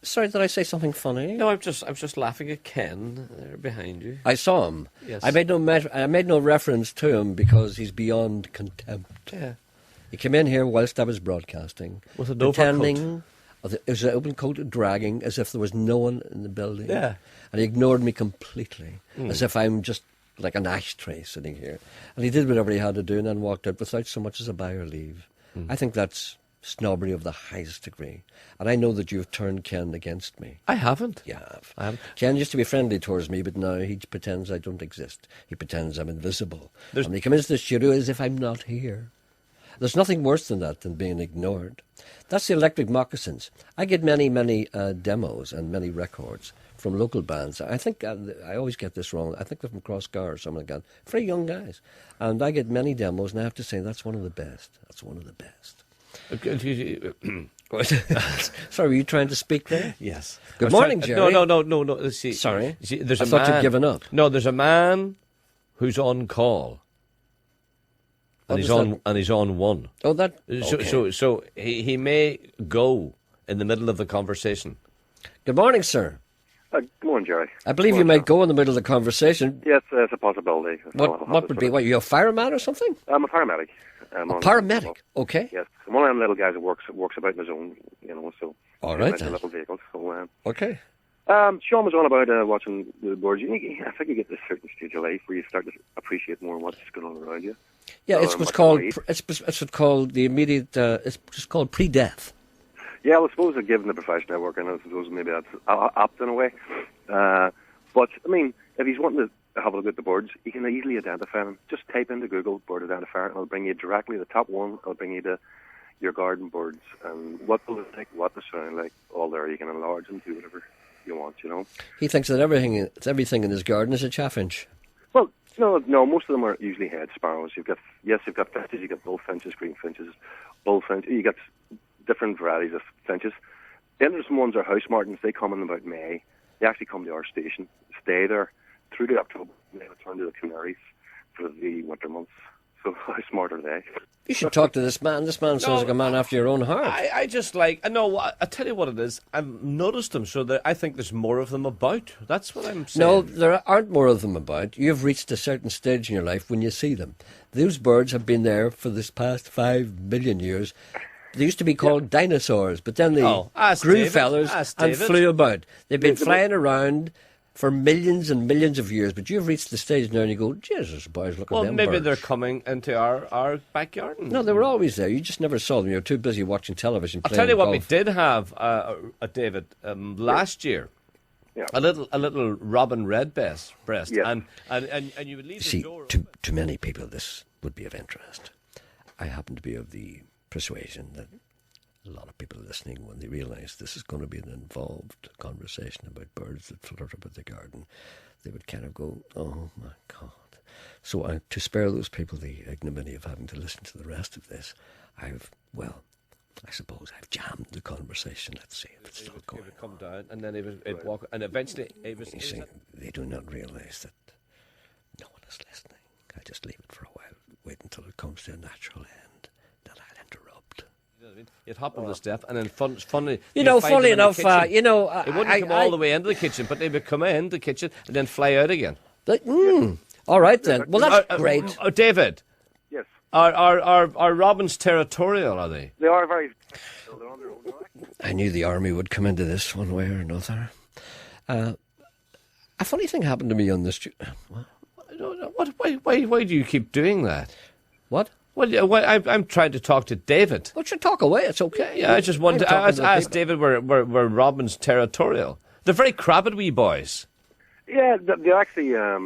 Sorry, did I say something funny?
No, I was just laughing at Ken there behind you.
I saw him.
Yes.
I made no reference to him because he's beyond contempt.
Yeah.
He came in here whilst I was broadcasting,
With a
pretending it was an open coat dragging as if there was no one in the building.
Yeah.
And he ignored me completely, as if I'm just like an ashtray sitting here. And he did whatever he had to do and then walked out without so much as a bye or leave. I think that's snobbery of the highest degree. And I know that you've turned Ken against me.
I haven't.
You have.
I haven't.
Ken used to be friendly towards me, but now he pretends I don't exist. He pretends I'm invisible. And he comes into the studio as if I'm not here. There's nothing worse than that, than being ignored. That's the Electric Moccasins. I get many demos and many records from local bands. I think, I always get this wrong, I think they're from Crossgar or something like that. Very young guys. And I get many demos, and I have to say, that's one of the best. That's one of the best. Sorry, were you trying to speak there?
Yes.
Good morning, Gerry.
No. See,
sorry.
There's
I thought you'd given up.
No, there's a man who's on call. And he's on one.
Oh, that. Okay.
So he may go in the middle of the conversation.
Good morning, sir.
Good morning, Gerry.
I believe you might go in the middle of the conversation.
Yes, it's a possibility.
What would be? What, are you a fireman or something?
I'm a paramedic.
A paramedic? Okay.
Yes, I'm one of them little guys who works about in his own, so.
All right.
In a little vehicle. So.
Okay.
Sean was on about watching the birds. I think you get to a certain stage of life where you start to appreciate more what's going on around you.
Yeah, it's what's called. It's what's called the immediate. It's just called pre-death.
Yeah, well, I suppose given the profession I work in, I suppose maybe that's apt in a way. But I mean, if he's wanting to have a look at the birds, he can easily identify them. Just type into Google bird identifier, and it'll bring you directly the top one. It'll bring you to your garden birds and what they look like, what they sound like. All there, you can enlarge and do whatever you want.
He thinks that everything in his garden is a chaffinch.
Well, no. Most of them are usually head sparrows. You've got finches, you've got bullfinches, greenfinches, bullfinches. You got different varieties of finches. The interesting ones are house martins. They come in about May. They actually come to our station, stay there through to October, and they return to the Canaries for the winter months. So how smart are they?
You should talk to this man. This man sounds like a man after your own heart.
I just I tell you what it is. I've noticed them, so that I think there's more of them about. That's what I'm saying.
No, there aren't more of them about. You've reached a certain stage in your life when you see them. Those birds have been there for this past 5 million years. They used to be called dinosaurs, but then they grew feathers and flew about. They've been flying around for millions and millions of years, but you've reached the stage now and you go, Jesus, boys, look at them
maybe
birds.
they're coming into our backyard.
No, they were always there. You just never saw them. You were too busy watching television.
I'll tell you what,
golf.
we did have, David, last year. Yeah. A little robin redbreast,
yeah.
and you would leave the door.
To many people, this would be of interest. I happen to be of the persuasion that a lot of people listening, when they realise this is going to be an involved conversation about birds that flutter about the garden, they would kind of go, oh my God. So to spare those people the ignominy of having to listen to the rest of this, I've I suppose I've jammed the conversation. Let's see if it's still going.
He would come down, and then he'd walk, and eventually he was.
You see, they do not realise that no one is listening. I just leave it for a while, wait until it comes to a natural end, then I'll interrupt.
You know what I mean? You'd hop on the step, and then funny.
You know, funny enough,
it wouldn't come
I-
all the way into the kitchen, but they would come in the kitchen and then fly out again.
All right then. Well, that's great.
David.
Yes.
Are robins territorial? Are they?
They are very. They're on their own.
I knew the army would come into this one way or another. A funny thing happened to me on the street.
Why do you keep doing that?
What?
Well, I'm trying to talk to David.
Well, you talk away. It's okay.
Yeah, I just wanted.
I'm
I
talking to
asked
people.
David were robins territorial. They're very crabbed wee boys.
Yeah, they actually. I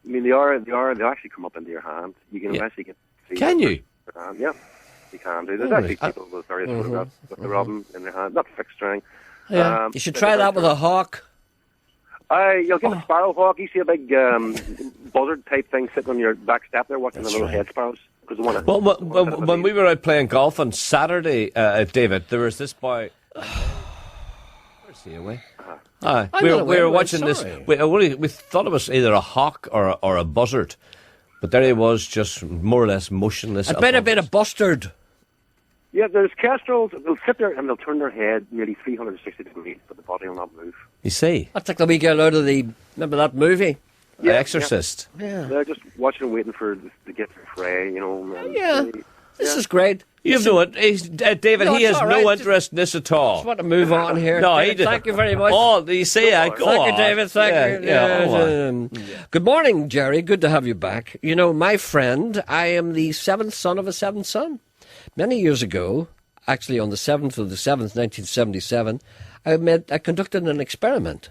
mean, they are. They actually come up into your hand. You can eventually get.
Can you?
Yeah, you can do. There's
Oh,
actually
right.
people with various photographs with the robin in their hand, not fixed string.
Yeah. You should try that with a hawk.
You'll get a sparrowhawk. You see a big buzzard type thing sitting on your back step there, watching the little head sparrows. Because
Well, when we were out playing golf on Saturday, David, there was this boy. Where's he away? We were watching this. We thought it was either a hawk or a buzzard, but there he was, just more or less motionless.
I bet a bit of bustard.
Yeah, there's kestrels. They'll sit there and they'll turn their head nearly 360 degrees, but the body will not move.
You see?
That's like the wee girl out of remember that movie?
The Exorcist.
Yeah.
They're just watching, waiting for to get their prey, you know. And
Yeah. This is great.
You have no, David.
No,
he
it's
has
all
no
right.
interest in this at all.
Just want to move on here.
No, he
David,
did.
thank you very much.
Oh, you see, go
Thank
on.
you, David. Thank you.
Yeah, go on.
Good morning, Gerry. Good to have you back. You know, my friend, I am the seventh son of a seventh son. Many years ago, actually on the 7th of the 7th, 1977, I conducted an experiment.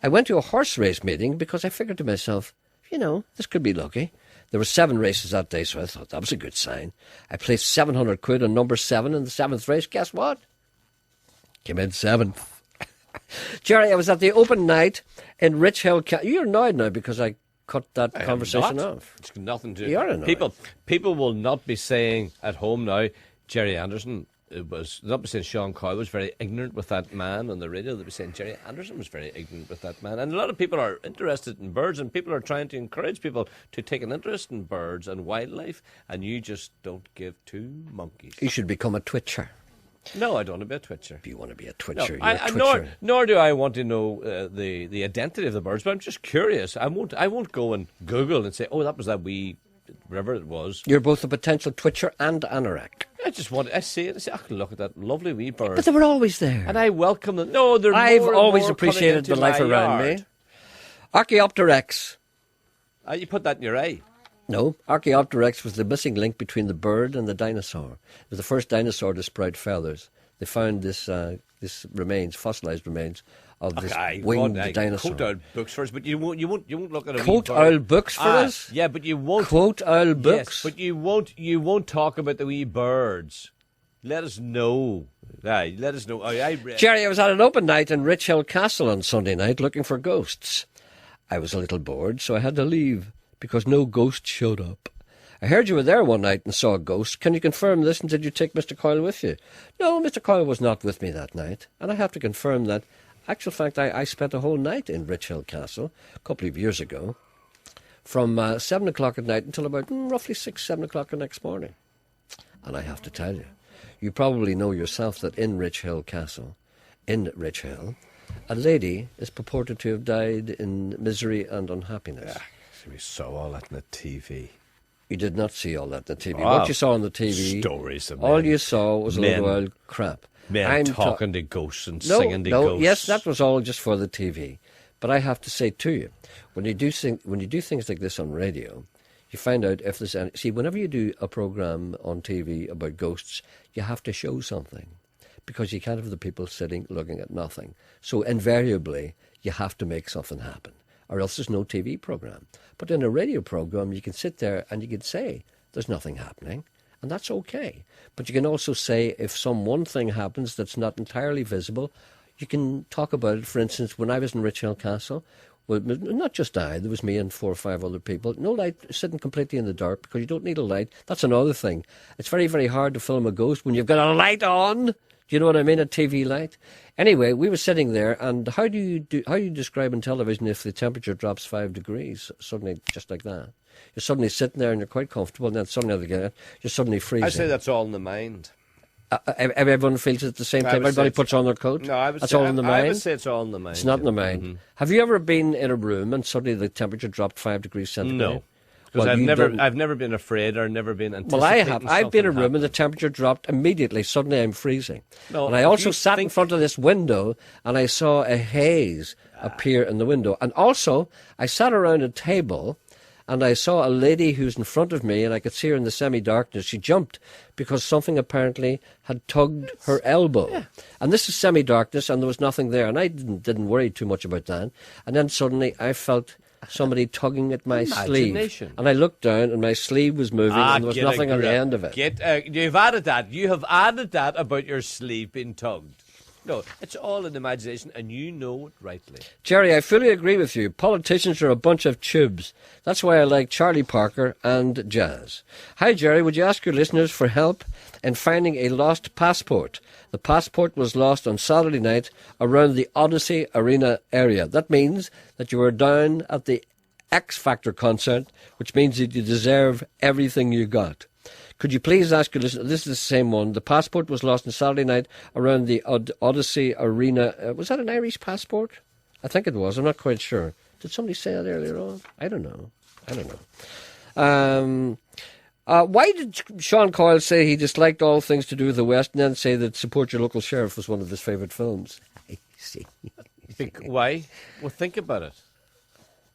I went to a horse race meeting because I figured to myself, you know, this could be lucky. There were 7 races that day, so I thought that was a good sign. I placed 700 quid on number 7 in the 7th race. Guess what? Came in 7th. Gerry, I was at the open night in Rich Hill. You're annoyed now because I cut that conversation off.
It's got nothing to do.
You're annoyed.
People will not be saying at home now, Gerry Anderson not be saying Sean Coyle was very ignorant with that man on the radio. They'll be saying Gerry Anderson was very ignorant with that man. And a lot of people are interested in birds, and people are trying to encourage people to take an interest in birds and wildlife, and you just don't give two monkeys.
You should become a twitcher.
No, I don't want to be a twitcher.
If you want to be a twitcher,
No,
you're a twitcher.
nor do I want to know the identity of the birds, but I'm just curious. I won't go and Google and say, oh, that was that wee, whatever it was.
You're both a potential twitcher and anorak.
I see it. I say, I can look at that lovely wee bird.
But they were always there.
And I welcome them. No, they're
I've
more and
always
more
appreciated the
coming
life
into my
around
yard.
me. Archaeopteryx.
You put that in your eye.
No, Archaeopteryx was the missing link between the bird and the dinosaur. It was the first dinosaur to sprout feathers. They found this remains, fossilized remains of this winged dinosaur.
Quote owl books for us, but you won't look at a
Quote
wee bird.
owl books for us?
Yeah, but you won't
Quote owl
Yes,
books.
but you won't talk about the wee birds. Let us know. Aye, let us know.
Gerry, I was at an open night in Rich Hill Castle on Sunday night looking for ghosts. I was a little bored, so I had to leave because no ghost showed up. I heard you were there one night and saw a ghost. Can you confirm this, and did you take Mr. Coyle with you? No, Mr. Coyle was not with me that night, and I have to confirm that. Actual fact, I spent a whole night in Rich Hill Castle a couple of years ago, from 7 o'clock at night until about roughly 6, 7 o'clock the next morning. And I have to tell you, you probably know yourself that in Rich Hill Castle, in Rich Hill, a lady is purported to have died in misery and unhappiness.
We saw all that on the TV.
You did not see all that on the TV.
Oh,
What you saw on the TV,
stories of
all
men.
you saw was a
Men.
little old crap.
Men
I'm
talking to ghosts and
No,
singing to
no,
ghosts.
yes, that was all just for the TV. But I have to say to you, when you do things like this on radio, you find out if there's any. See, whenever you do a program on TV about ghosts, you have to show something, because you can't have the people sitting looking at nothing. So invariably, you have to make something happen, or else there's no TV program. But in a radio program, you can sit there and you can say there's nothing happening, and that's okay. But you can also say if one thing happens that's not entirely visible, you can talk about it. For instance, when I was in Rich Hill Castle, Well, not just I. There was me and 4 or 5 other people. No light, sitting completely in the dark because you don't need a light. That's another thing. It's very, very hard to film a ghost when you've got a light on. Do you know what I mean? A TV light. Anyway, we were sitting there, and how do you describe in television if the temperature drops 5 degrees suddenly, just like that? You're suddenly sitting there and you're quite comfortable, and then suddenly you're suddenly freezing.
I say that's all in the mind.
Everyone feels it at the same time. Everybody puts on their coat.
No,
that's all in the mind.
I would say it's all in the mind.
It's not in the mind.
Mm-hmm.
Have you ever been in a room and suddenly the temperature dropped 5 degrees centigrade?
No. Because I've never been afraid or never been anticipating.
Well, I have. I've been in a room
happening.
and the temperature dropped immediately. Suddenly I'm freezing.
No,
and I also sat in front of this window and I saw a haze appear in the window. And also, I sat around a table and I saw a lady who's in front of me, and I could see her in the semi-darkness. She jumped because something apparently had tugged her elbow. Yeah. And this is semi-darkness, and there was nothing there. And I didn't worry too much about that. And then suddenly I felt somebody tugging at my sleeve. And I looked down, and my sleeve was moving, and there was nothing on the end of it.
You've added that. You have added that about your sleeve being tugged. No, it's all in imagination, and you know it rightly.
Gerry, I fully agree with you. Politicians are a bunch of tubes. That's why I like Charlie Parker and jazz. Hi, Gerry. Would you ask your listeners for help in finding a lost passport? The passport was lost on Saturday night around the Odyssey Arena area. That means that you were down at the X Factor concert, which means that you deserve everything you got. Could you please ask your listeners, this is the same one, the passport was lost on Saturday night around the Odyssey Arena. Was that an Irish passport? I think it was, I'm not quite sure. Did somebody say that earlier on? I don't know. Why did Sean Coyle say he disliked all things to do with the West and then say that Support Your Local Sheriff was one of his favourite films? I see.
Why? Well, think about it.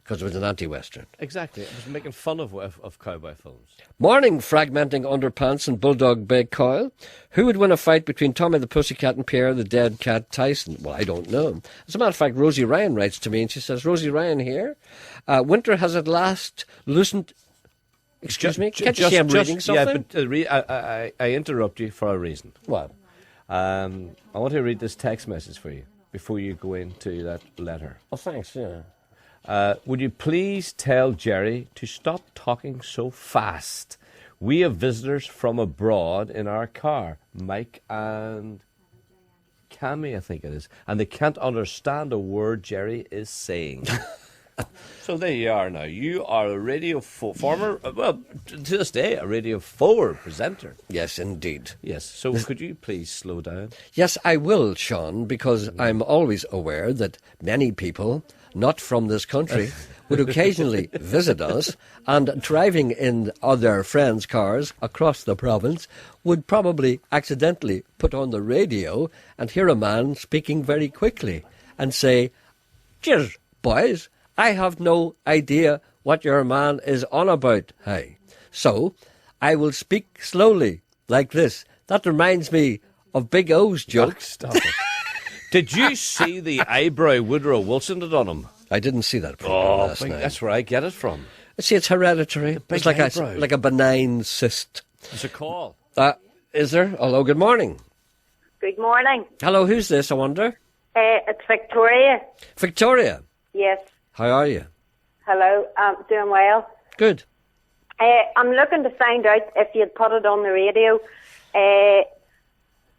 Because it was an anti-Western.
Exactly. It was making fun of cowboy films.
Morning, fragmenting underpants and bulldog big Coyle. Who would win a fight between Tommy the Pussycat and Pierre the Dead Cat Tyson? Well, I don't know. As a matter of fact, Rosie Ryan writes to me and she says, Rosie Ryan here. Winter has at last loosened... Excuse me? Can't you see I'm reading something?
Yeah, but I interrupt you for a reason.
What?
I want to read this text message for you before you go into that letter.
Oh, thanks, yeah.
Would you please tell Gerry to stop talking so fast? We have visitors from abroad in our car, Mike and Cammy, I think it is, and they can't understand a word Gerry is saying. So there you are now. You are a Radio 4 former, well, to this day, a Radio 4 presenter.
Yes, indeed.
Yes. So could you please slow down?
Yes, I will, Sean, because I'm always aware that many people not from this country would occasionally visit us, and driving in other friends' cars across the province would probably accidentally put on the radio and hear a man speaking very quickly and say, "Cheers, boys, I have no idea what your man is on about, hey." So I will speak slowly like this. That reminds me of Big O's joke.
Stop it. Did you see the eyebrow Woodrow Wilson did on him?
I didn't see that program last night.
That's where I get it from.
See, it's hereditary. It's like a benign cyst.
There's a call.
Is there? Hello, good morning.
Good morning.
Hello, who's this, I wonder?
It's Victoria.
Victoria?
Yes.
How are you?
Hello, I'm doing well.
Good.
I'm looking to find out if you'd put it on the radio.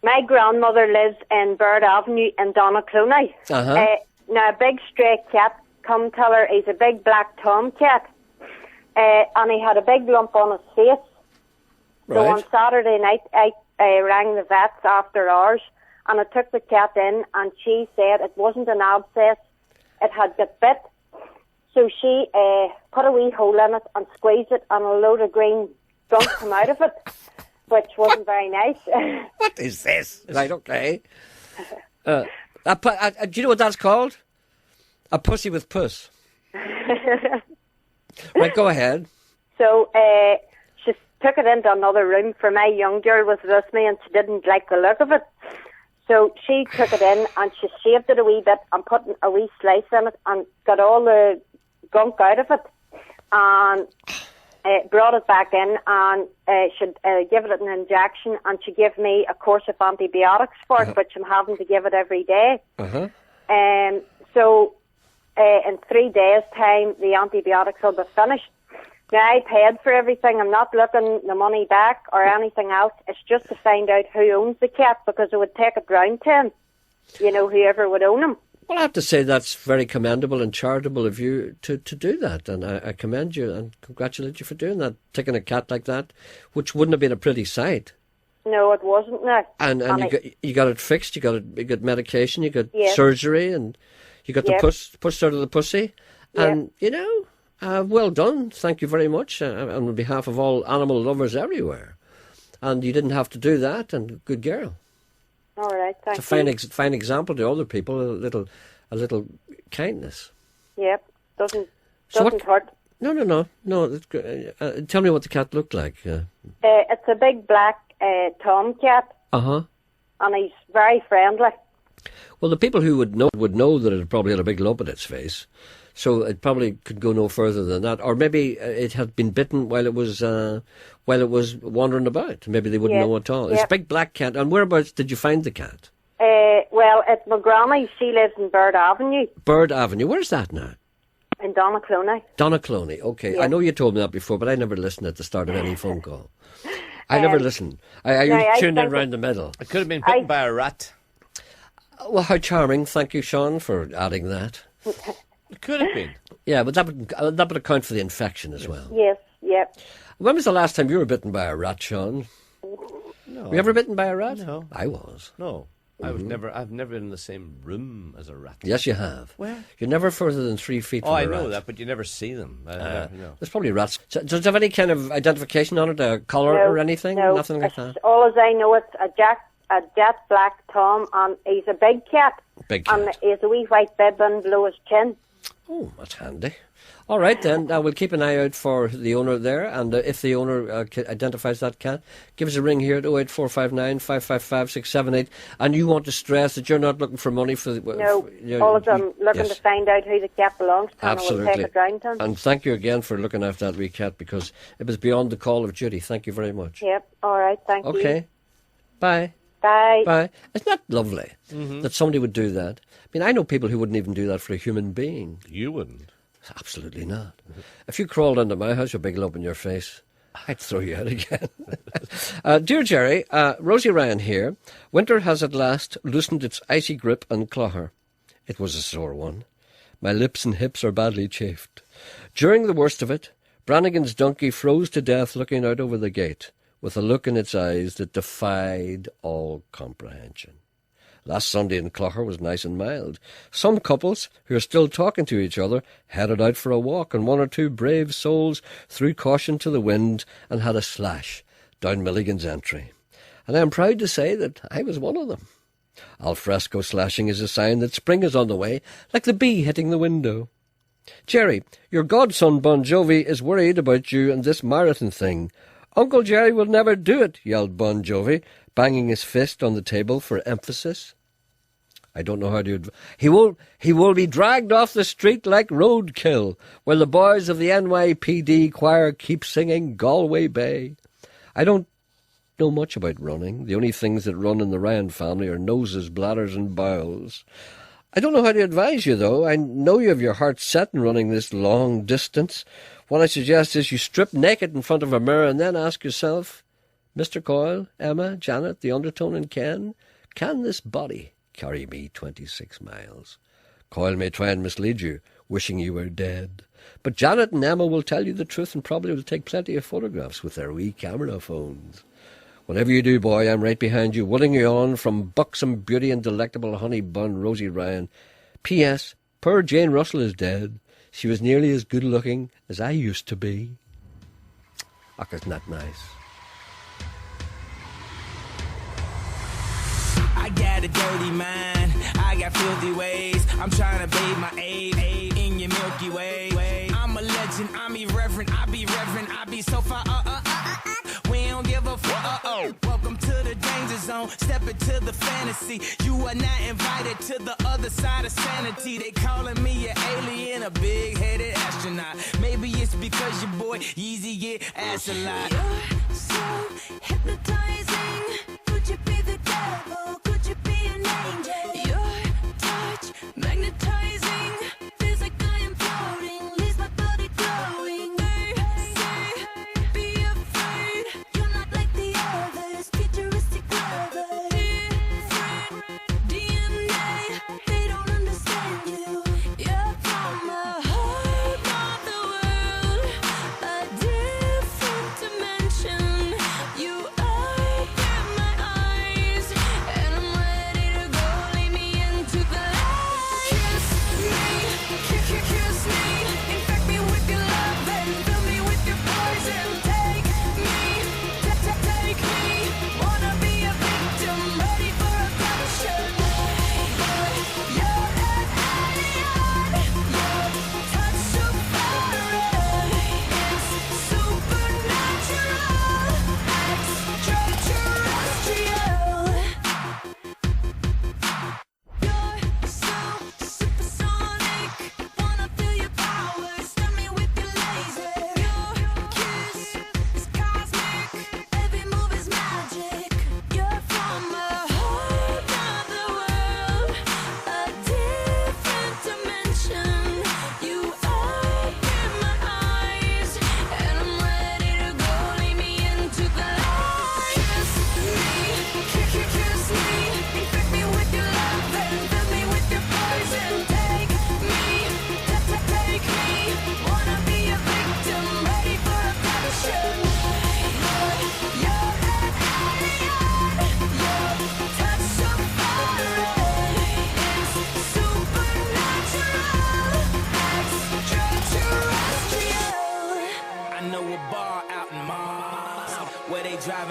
My grandmother lives in Bird Avenue in Donaghcloney. Now, a big stray cat, come tell her, he's a big black tomcat. And he had a big lump on his face.
Right.
So on Saturday night, I rang the vets after hours, and I took the cat in, and she said it wasn't an abscess, it had got bit. So she put a wee hole in it and squeezed it, and a load of green gunk came out of it, which wasn't very nice.
What is this? Right, okay. Do you know what that's called? A pussy with puss. Right, go ahead.
So she took it into another room, for my young girl was with me and she didn't like the look of it. So she took it in and she shaved it a wee bit and put a wee slice in it and got all the gunk out of it and brought it back in and should give it an injection, and she gave me a course of antibiotics for it, which I'm having to give it every day. So in 3 days' time, the antibiotics will be finished. Now, I paid for everything. I'm not looking the money back or anything else. It's just to find out who owns the cat, because it would take it round to him, whoever would own him.
Well, I have to say that's very commendable and charitable of you to do that, and I commend you and congratulate you for doing that, taking a cat like that, which wouldn't have been a pretty sight.
No, it wasn't, no.
And you got it fixed, you got medication, you got
Yes.
surgery, and you got
Yep.
the puss out of the pussy.
Yep.
And, well done. Thank you very much on behalf of all animal lovers everywhere. And you didn't have to do that, and good girl.
All right, thank
It's a
you.
fine example to other people, a little kindness.
Yep, doesn't
So
hurt.
No. Tell me what the cat looked like.
It's a big black tomcat,
Uh-huh.
and he's very friendly.
Well, the people who would know that it probably had a big lump in its face, so it probably could go no further than that. Or maybe it had been bitten while it was wandering about. Maybe they wouldn't
Yes,
know at all. It's a
yep.
big black cat. And whereabouts did you find the cat?
Well, it's my granny. She lives in Bird Avenue
Bird Avenue. Where's that now?
in Donnacloney.
Donnacloney. Okay,
Yeah.
I know you told me that before, but I never listened at the start of any phone call. I never listened. I
no, I
tuned in
think
round the middle.
It could have been bitten by a rat.
Well, how charming. Thank you, Sean, for adding that.
It could have been.
Yeah, but that would account for the infection as well.
Yes, yep.
When was the last time you were bitten by a rat, Sean?
No.
Were you ever bitten by a rat?
No.
I was.
No. I've never been in the same room as a rat.
Yes, you have.
Where?
You're never further than 3 feet from
Oh, I
a rat.
know that, but you never see them. No.
There's probably rats. So, does it have any kind of identification on it, a collar
No,
or anything?
no.
Nothing like that?
All as I know, it's a jet black Tom, and he's a big cat.
Big cat.
And he has a wee white bib and below his chin.
Oh, that's handy. All right, then. We'll keep an eye out for the owner there, and if the owner identifies that cat, give us a ring here at 08459 555 678. And you want to stress that you're not looking for money for the...
No, all of them looking
yes.
to find out who the cat belongs to, and
Absolutely.
we'll take it round to him.
And thank you again for looking after that wee cat, because it was beyond the call of duty. Thank you very much.
Yep, all right, thank you.
Okay. Bye.
Bye.
Bye. Isn't that lovely that somebody would do that? I mean, I know people who wouldn't even do that for a human being.
You wouldn't.
Absolutely not. If you crawled into my house with a big lump in your face, I'd throw you out again. Dear Gerry, Rosie Ryan here. Winter has at last loosened its icy grip and claw. It was a sore one. My lips and hips are badly chafed. During the worst of it, Brannigan's donkey froze to death looking out over the gate, with a look in its eyes that defied all comprehension. Last Sunday in Clogher was nice and mild. Some couples, who are still talking to each other, headed out for a walk, and one or two brave souls threw caution to the wind and had a slash down Milligan's entry. And I am proud to say that I was one of them. Al fresco slashing is a sign that spring is on the way, like the bee hitting the window. Gerry, your godson Bon Jovi is worried about you and this marathon thing. Uncle Gerry will never do it, yelled Bon Jovi, banging his fist on the table for emphasis. I don't know how to... He will be dragged off the street like roadkill, while the boys of the NYPD choir keep singing Galway Bay. I don't know much about running. The only things that run in the Ryan family are noses, bladders and bowels. I don't know how to advise you, though. I know you have your heart set on running this long distance. What I suggest is you strip naked in front of a mirror and then ask yourself, Mr. Coyle, Emma, Janet, the Undertone and Ken, can this body carry me 26 miles? Coyle may try and mislead you, wishing you were dead. But Janet and Emma will tell you the truth and probably will take plenty of photographs with their wee camera phones. Whatever you do, boy, I'm right behind you, willing you on from buxom beauty and delectable honey bun Rosie Ryan. P.S. Poor Jane Russell is dead. She was nearly as good-looking as I used to be. Oh, isn't that nice?
I got a dirty mind, I got filthy ways. I'm trying to bathe my aid in your Milky Way. I'm a legend, I'm irreverent, I be reverent, I be so far. We don't give a fuck. Welcome to the danger zone, step into the fantasy. You are not invited to the other side of sanity. They calling me an alien, a big-headed astronaut. Maybe it's because your boy Yeezy get ass a lot.
You're so hypnotizing. Could you be the devil? Could you be an angel? Your touch magnetizing, feels like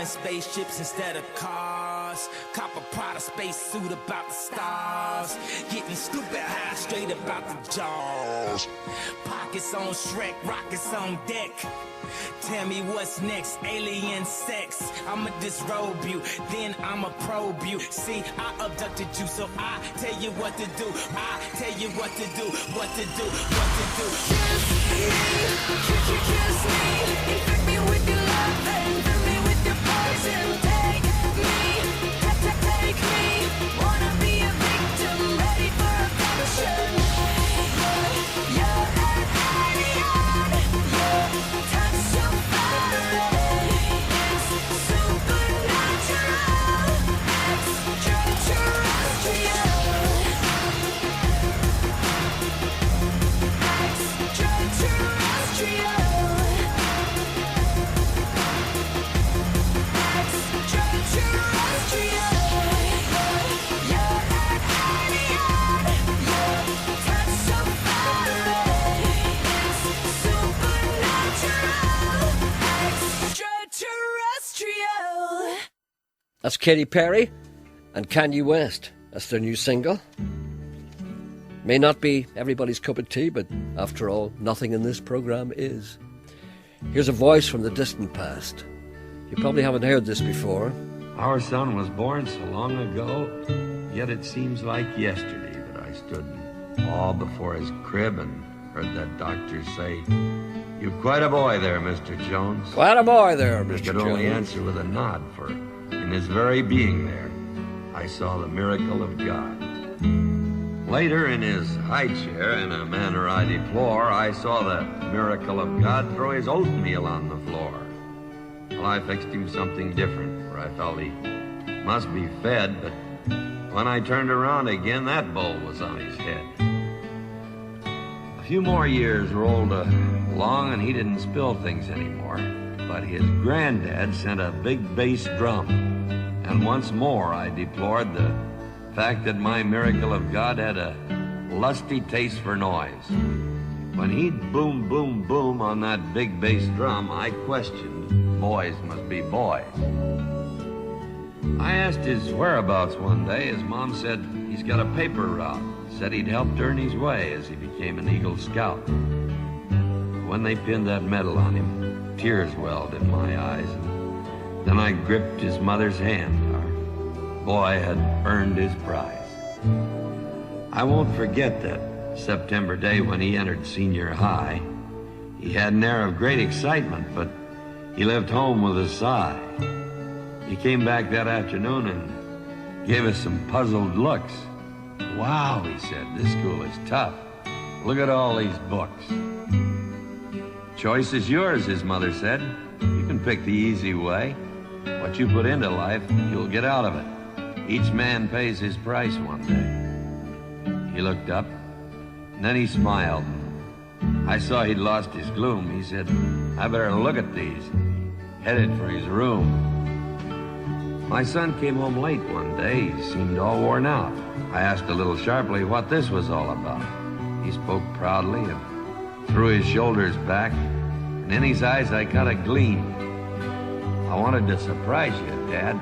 in spaceships instead of cars. Cop a Prada space suit about the stars. Getting stupid high straight about the jaws. Pockets on Shrek, rockets on deck. Tell me what's next, alien sex. I'ma disrobe you, then I'ma probe you. See, I abducted you, so I tell you what to do. I tell you what to do, what to do, what to do. Kiss me, kiss me. Infect me with your love and fill me with your poison. Take me, take me. Wanna be a victim, ready for a passion. You're an alien. Your touch so far away. It's supernatural, extraterrestrial.
That's Katy Perry and Kanye West. That's their new single. May not be everybody's cup of tea, but after all, nothing in this programme is. Here's a voice from the distant past. You probably haven't heard this before.
Our son was born so long ago, yet it seems like yesterday that I stood in awe before his crib and heard that doctor say, "You've quite a boy there, Mr. Jones."
Quite a boy there, Mr.
I could
Jones.
only answer with a nod, for in his very being there, I saw the miracle of God. Later, in his high chair, in a manner I deplore, I saw the miracle of God throw his oatmeal on the floor. Well, I fixed him something different, for I felt he must be fed, but when I turned around again, that bowl was on his head. A few more years rolled along, and he didn't spill things anymore, but his granddad sent a big bass drum, and once more I deplored the fact that my miracle of God had a lusty taste for noise. When he'd boom, boom, boom on that big bass drum, I questioned, boys must be boys. I asked his whereabouts one day. His mom said he's got a paper route. Said he'd helped earn his way as he became an Eagle Scout. When they pinned that medal on him, tears welled in my eyes. And then I gripped his mother's hand. Boy had earned his prize. I won't forget that September day when he entered senior high. He had an air of great excitement, but he left home with a sigh. He came back that afternoon and gave us some puzzled looks. "Wow," he said, "this school is tough. Look at all these books." "Choice is yours," his mother said. "You can pick the easy way. What you put into life, you'll get out of it. Each man pays his price one day." He looked up, and then he smiled. I saw he'd lost his gloom. He said, "I better look at these." He headed for his room. My son came home late one day. He seemed all worn out. I asked a little sharply what this was all about. He spoke proudly and threw his shoulders back, and in his eyes I caught a gleam. "I wanted to surprise you, Dad.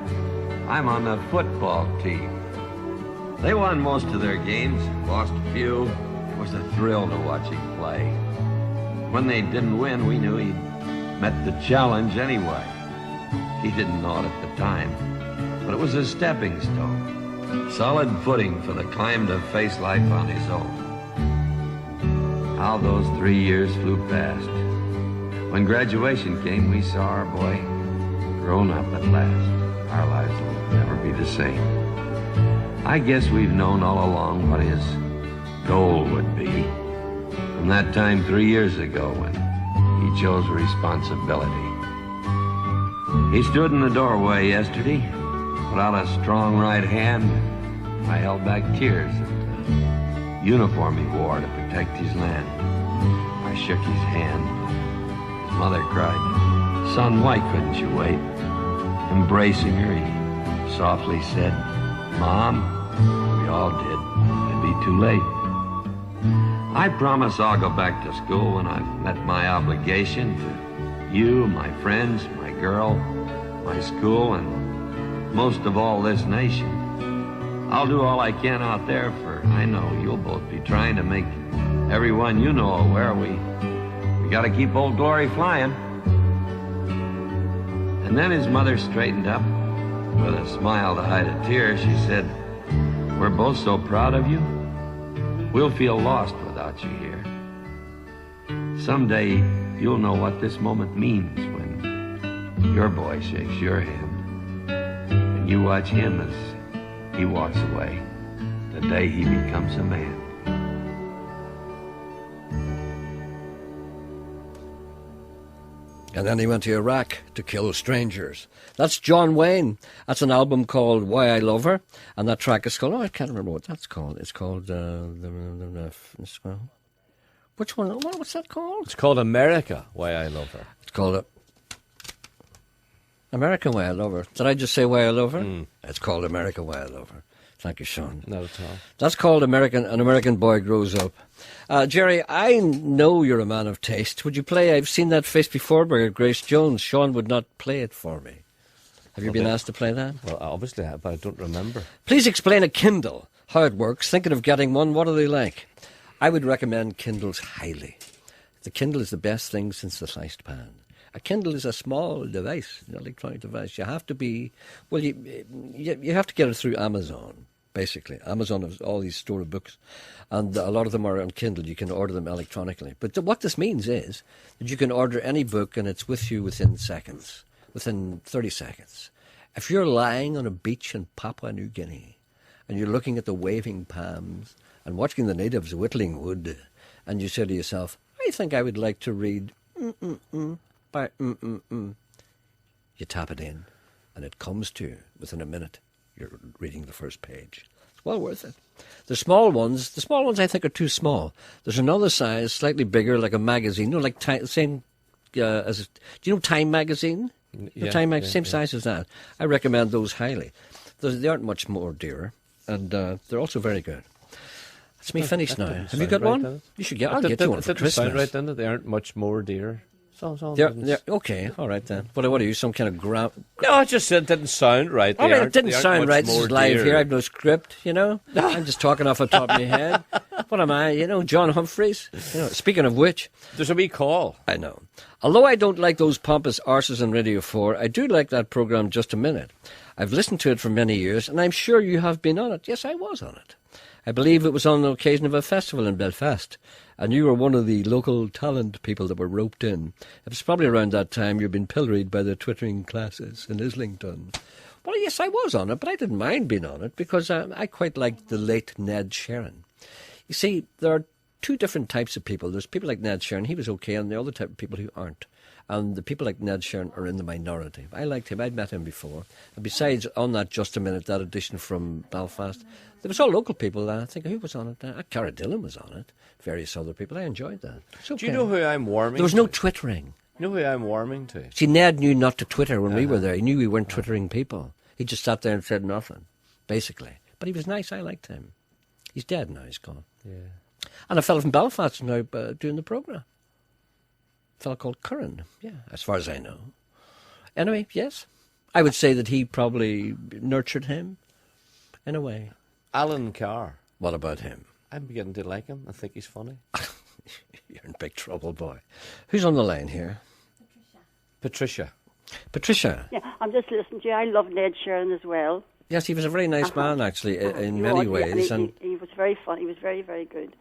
I'm on the football team." They won most of their games, lost a few. It was a thrill to watch him play. When they didn't win, we knew he'd met the challenge anyway. He didn't know it at the time, but it was a stepping stone, solid footing for the climb to face life on his own. How those 3 years flew past. When graduation came, we saw our boy grown up at last. Our lives will never be the same. I guess we've known all along what his goal would be. From that time 3 years ago when he chose responsibility. He stood in the doorway yesterday, put out a strong right hand. I held back tears at the uniform he wore to protect his land. I shook his hand. His mother cried, "Son, why couldn't you wait?" Embracing her, he softly said, "Mom, we all did. It'd be too late." I promise I'll go back to school when I've met my obligation to you, my friends, my girl, my school, and most of all this nation. I'll do all I can out there, for I know you'll both be trying to make everyone you know aware we gotta keep Old Glory flying. And then his mother straightened up. With a smile to hide a tear, she said, "We're both so proud of you. We'll feel lost without you here. Someday you'll know what this moment means when your boy shakes your hand and you watch him as he walks away the day he becomes a man."
And then he went to Iraq to kill strangers. That's John Wayne. That's an album called Why I Love Her. And that track is called, I can't remember what that's called. It's called, which one? What's that called?
It's called America, Why I Love Her.
It's called America, Why I Love Her. Did I just say Why I Love Her? It's called America, Why I Love Her. Thank you, Sean.
Not at all.
That's called An American Boy Grows Up. Gerry, I know you're a man of taste. Would you play I've Seen That Face Before by Grace Jones? Sean would not play it for me. Have you been asked to play that?
Well, obviously I have, but I don't remember.
Please explain a Kindle, how it works. Thinking of getting one, what are they like? I would recommend Kindles highly. The Kindle is the best thing since the sliced pan. A Kindle is a small device, an electronic device. You have to be, well, you have to get it through Amazon. Basically, Amazon has all these store of books, and a lot of them are on Kindle. You can order them electronically. But what this means is that you can order any book and it's with you within seconds, within 30 seconds. If you're lying on a beach in Papua New Guinea and you're looking at the waving palms and watching the natives whittling wood, and you say to yourself, I think I would like to read by you tap it in, and it comes to you within a minute. You're reading the first page. It's well worth it. The small ones I think are too small. There's another size, slightly bigger, like a magazine. You know, like same as. Do you know Time magazine?
Yeah,
Time magazine, same size as that. I recommend those highly. They aren't much more dearer, and they're also very good. That's me finished now. Have you got one? You should get. I'll get you one for Christmas.
Sound right, then, that they aren't much more dear.
They're, okay, all right then. What are you, some kind of ground?
No, I just said it didn't sound right.
All right, it didn't sound right. This is live
dear.
here. I've no script, you know. I'm just talking off the top of my head. What am I, you know, John Humphreys? You know, speaking of which.
There's a wee call.
I know. Although I don't like those pompous arses on Radio 4, I do like that programme Just a Minute. I've listened to it for many years, and I'm sure you have been on it. Yes, I was on it. I believe it was on the occasion of a festival in Belfast, and you were one of the local talent people that were roped in. It was probably around that time you'd been pilloried by the twittering classes in Islington. Well, yes, I was on it, but I didn't mind being on it because I quite liked the late Ned Sheeran. You see, there are two different types of people. There's people like Ned Sheeran, he was okay, and the other type of people who aren't. And the people like Ned Sheeran are in the minority. I liked him. I'd met him before. And besides, on that Just a Minute, that edition from Belfast, there was all local people. I think who was on it? Cara Dillon was on it. Various other people. I enjoyed that. Okay.
Do you know who I'm warming to?
There was no twittering.
You know who I'm warming to?
See, Ned knew not to Twitter when we were there. He knew we weren't twittering people. He just sat there and said nothing, basically. But he was nice. I liked him. He's dead now. He's gone.
Yeah.
And a fellow from Belfast is now doing the programme. A fellow called Curran. Yeah, as far as I know. Anyway, yes. I would say that he probably nurtured him, in a way.
Alan Carr.
What about him?
I'm beginning to like him. I think he's funny.
You're in big trouble, boy. Who's on the line here?
Patricia.
Patricia.
Yeah, I'm just listening to you. I love Ned Sheeran as well.
Yes, he was a very nice man, actually, in many ways.
And he was very fun. He was very, very good.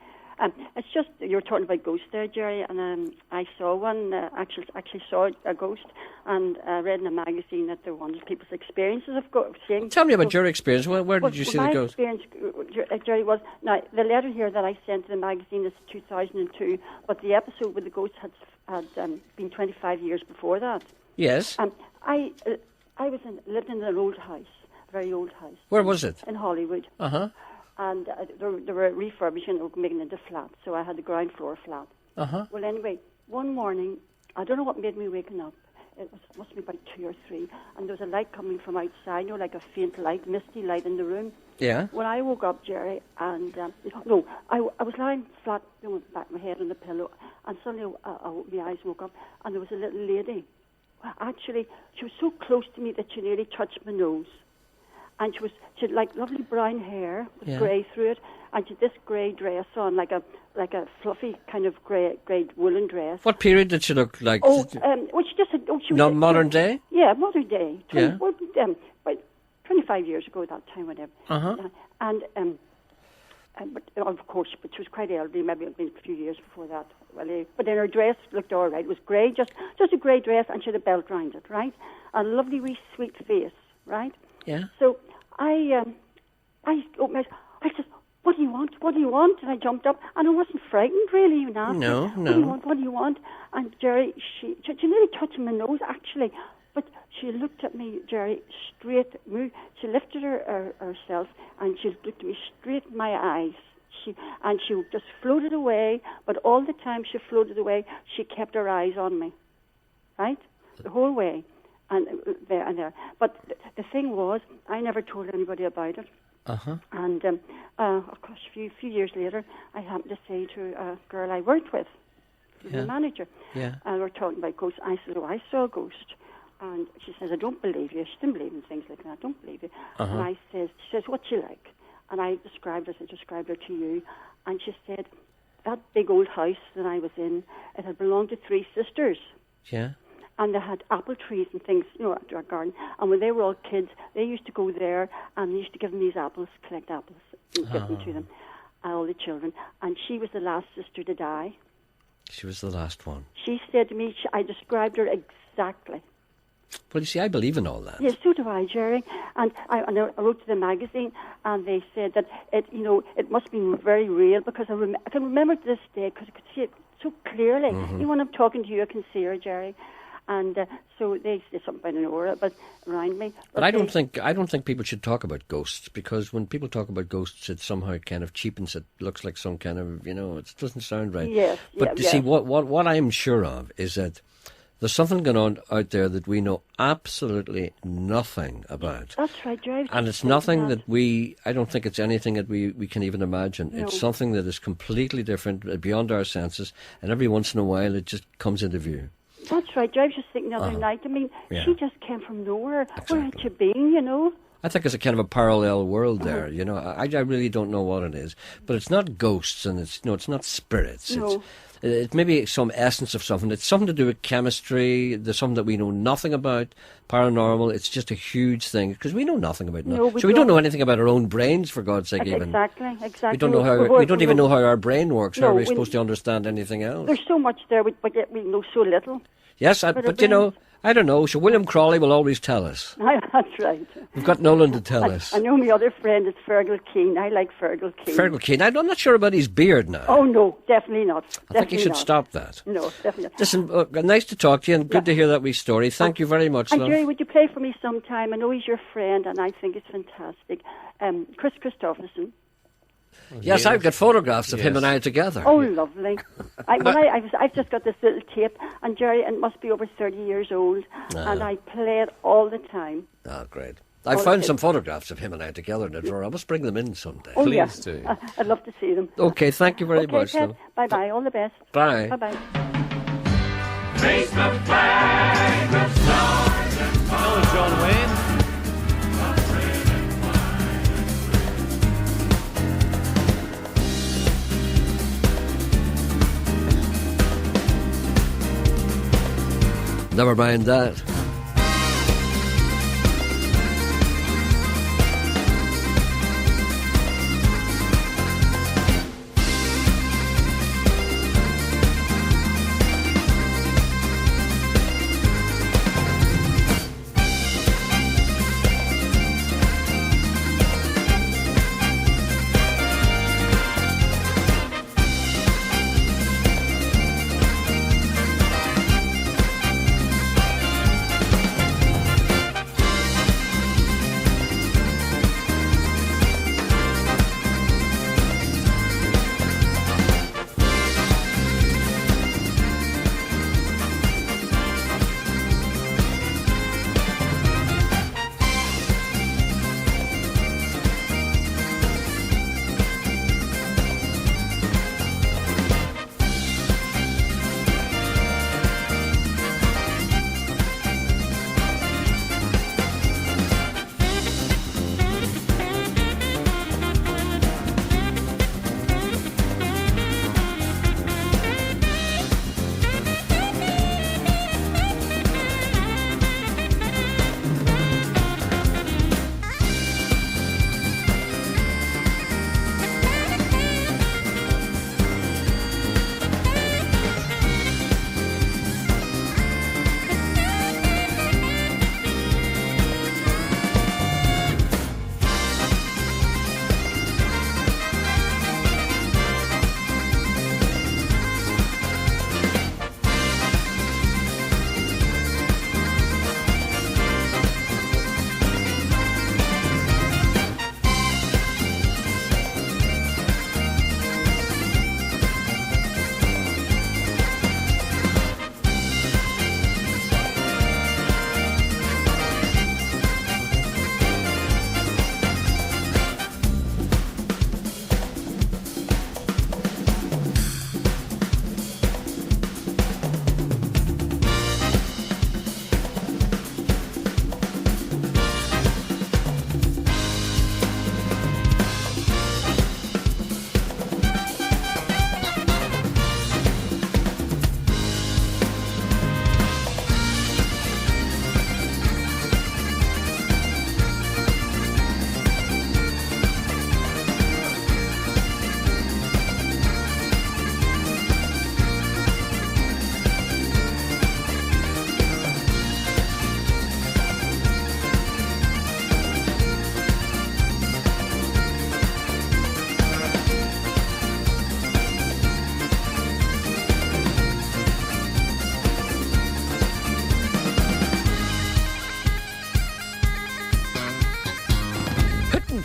It's just, you were talking about ghosts there, Gerry, and I saw one, actually saw a ghost, and read in a magazine that there were people's experiences of seeing.
Tell me about your experience. Where did you see the ghost?
My experience, Gerry, was, now, the letter here that I sent to the magazine is 2002, but the episode with the ghost had been 25 years before that.
Yes.
I lived in an old house, a very old house.
Where was it?
In Hollywood.
Uh-huh.
And they were refurbishing it, making it into flats, so I had the ground floor flat.
Uh-huh.
Well, anyway, one morning, I don't know what made me waking up. Must be about 2 or 3, and there was a light coming from outside, you know, like a faint light, misty light in the room.
Yeah.
When I woke up, Gerry, and I was lying flat, back my head on the pillow, and suddenly I opened my eyes, woke up, and there was a little lady actually, she was so close to me that she nearly touched my nose. And she had like lovely brown hair with
Yeah.
grey through it, and she had this grey dress on, like a fluffy kind of grey woolen dress.
What period did she look like?
Well, she just had. She
No,
was
modern day?
Yeah, modern day.
Yeah.
About 25 years ago, that time, whatever.
Uh-huh.
And but of course, but she was quite elderly. Maybe it had been a few years before that. Well, but then her dress looked all right. It was grey, just a grey dress, and she had a belt round it, right? And a lovely, wee, sweet face, right?
Yeah.
So I said, "What do you want? What do you want?" And I jumped up, and I wasn't frightened really. Even after.
No.
What do you want? What do you want? And Gerry, she nearly touched my nose actually, but she looked at me, Gerry, straight. She lifted herself, and she looked at me straight in my eyes. She just floated away, but all the time she floated away, she kept her eyes on me, right, the whole way. And there and there. But the thing was, I never told anybody about it.
Uh-huh.
And of course, a few years later, I happened to say to a girl I worked with, the manager,
Yeah.
and we're talking about ghosts. I said, "Oh, I saw a ghost." And she says, "I don't believe you." She didn't believe in things like that. "I don't believe you."
Uh-huh.
And she says, "What's she like?" And I described her to you. And she said, that big old house that I was in, it had belonged to 3 sisters.
Yeah.
And they had apple trees and things, at our garden. And when they were all kids, they used to go there and they used to give them these apples, collect apples, and give them to them, all the children. And she was the last sister to die.
She was the last one.
She said to me, I described her exactly.
Well, you see, I believe in all that.
Yes, so do I, Gerry. And I wrote to the magazine, and they said that it must be very real, because I can remember to this day, because I could see it so clearly.
Mm-hmm.
Even when I'm talking to you, I can see her, Gerry. And so they say something about an aura, but around me.
But I don't think people should talk about ghosts, because when people talk about ghosts, it somehow kind of cheapens it. Looks like some kind of, it doesn't sound right.
Yes.
But you see, what I'm sure of is that there's something going on out there that we know absolutely nothing about.
That's right, Gerry.
And it's nothing that I don't think it's anything that we can even imagine.
No.
It's something that is completely different, beyond our senses, and every once in a while it just comes into view.
That's right, Gerry. I was just thinking the other night. I mean,
Yeah.
she just came from nowhere.
Exactly.
Where had she been,
I think it's a kind of a parallel world there, I really don't know what it is. But it's not ghosts, and it's not spirits.
No.
It may be some essence of something. It's something to do with chemistry. There's something that we know nothing about. Paranormal, it's just a huge thing, because we know nothing about
No,
nothing.
we
So we don't know
don't.
anything about our own brains, for God's sake, even.
Exactly.
We don't know how. We don't even know how our brain works. How are we supposed to understand anything else?
There's so much there, but yet we know so little.
Yes, but I don't know. So William Crawley will always tell us.
That's right.
We've got Nolan to tell us.
I know my other friend is Fergal Keane. I like Fergal Keane.
Fergal Keane. I'm not sure about his beard now.
Oh, no, definitely not.
I think you should stop that.
No, definitely not.
Listen, nice to talk to you, and good to hear that wee story. Thank you very much,
And
love.
Gerry, would you play for me sometime? I know he's your friend, and I think it's fantastic. Chris Christopherson.
Yes, I've got photographs of him and I together.
Oh, lovely. I've just got this little tape, and Gerry, it must be over 30 years old, and I play it all the time.
Oh, great. I found some photographs of him and I together in a drawer. I must bring them in someday.
Oh, Please do. I'd love to see them.
Okay, thank you very much.
Okay,
love.
bye-bye. All the best.
Bye.
Bye-bye.
Raise the flag of stars and bars.
Hello, John Wayne.
Never mind that.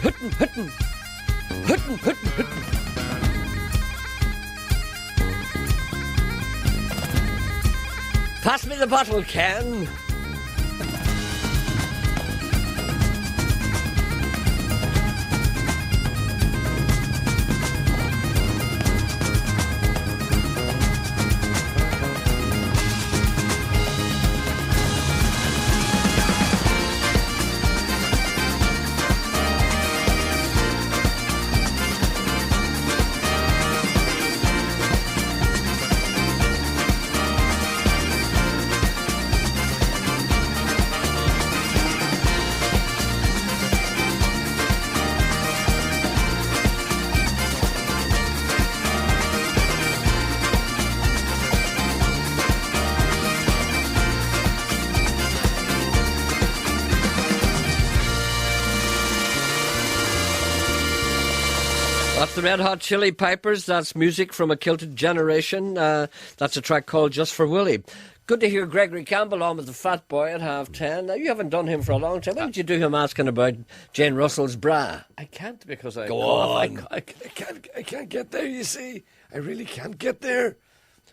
hitten, hitten. Hitten, hitten, hitten. Pass me the bottle, Ken. That's the Red Hot Chili Peppers. That's music from a kilted generation. That's a track called Just for Willie. Good to hear Gregory Campbell on with the Fat Boy at 10:30. Now, you haven't done him for a long time. Why did you do him asking about Jane Russell's bra?
I can't because I
Go
cough.
on.
I can't get there, you see. I really can't get there.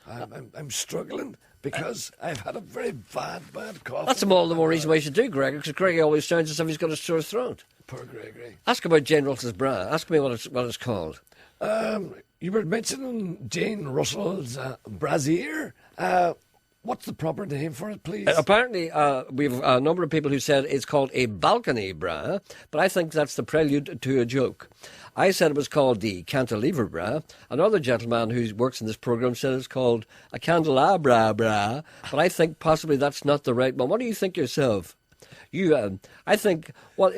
I'm struggling because I've had a very bad cough.
That's all the more reason why you should do Gregory, because Gregory always sounds as if he's got a sore throat.
Poor Gregory.
Ask about Jane Russell's bra. Ask me what it's called.
You were mentioning Jane Russell's brassiere. What's the proper name for it, please?
Apparently, we've a number of people who said it's called a balcony bra, but I think that's the prelude to a joke. I said it was called the cantilever bra. Another gentleman who works in this programme said it's called a candelabra bra, but I think possibly that's not the right one. What do you think yourself? I think, well...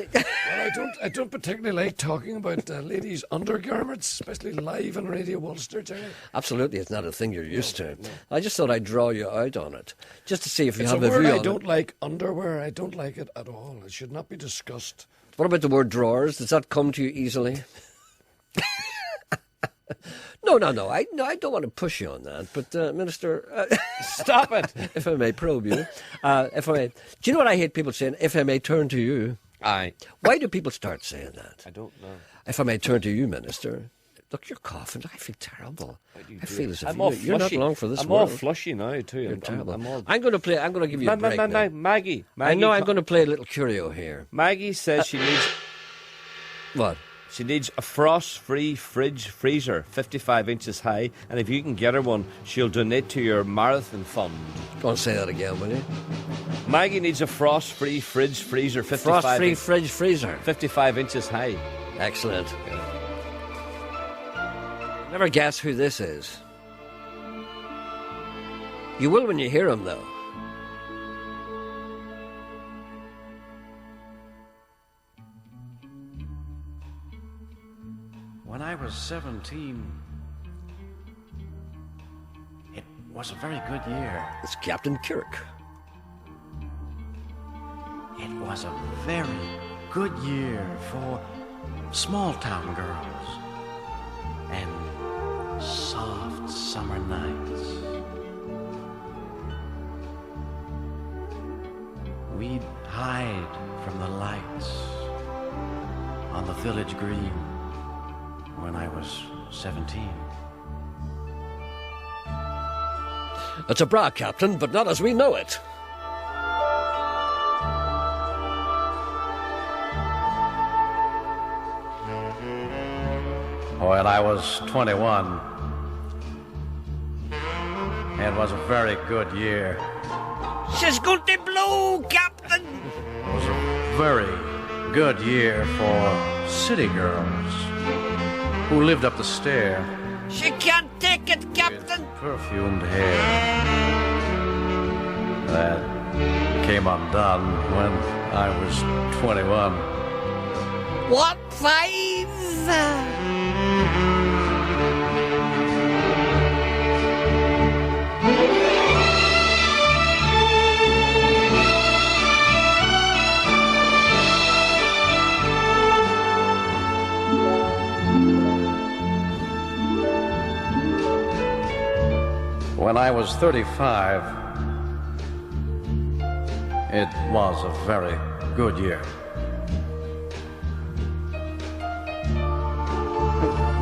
I don't particularly like talking about ladies' undergarments, especially live on Radio Ulster, Gerry.
Absolutely, it's not a thing you're used to. No. I just thought I'd draw you out on it, just to see if you
It's
have
a
a
word
view
I
on
don't
it.
like underwear. I don't like it at all. It should not be discussed.
What about the word drawers? Does that come to you easily? No. I don't want to push you on that, but Minister,
stop it.
If I may probe you, do you know what I hate people saying? If I may turn to you.
Aye.
Why do people start saying that?
I don't know.
If I may turn to you, Minister. Look, you're coughing. I feel terrible. I feel as if
I'm all
you're not
flushy.
long for this
I'm
world.
all flushy now too.
You're terrible.
I'm all...
I'm going to play. I'm going to give you a break now.
Maggie.
I know. I'm going to play a little curio here.
Maggie says she needs.
What?
She needs a frost-free freezer, 55 inches high, and if you can get her one, she'll donate to your marathon fund.
Go on, say that again, will you?
Maggie needs a frost-free freezer, 55
Frost-free fridge freezer.
55 inches high.
Excellent. Never guess who this is. You will when you hear him, though.
When I was 17, it was a very good year.
It's Captain Kirk.
It was a very good year for small-town girls and soft summer nights. We'd hide from the lights on the village green when I was 17.
It's a bra, Captain, but not as we know it.
When I was 21, it was a very good year.
She's going to blow, Captain!
It was a very good year for city girls who lived up the stair.
She can't take it, Captain!
Perfumed hair that came undone when I was 21.
What, 5?
When I was 35, it was a very good year.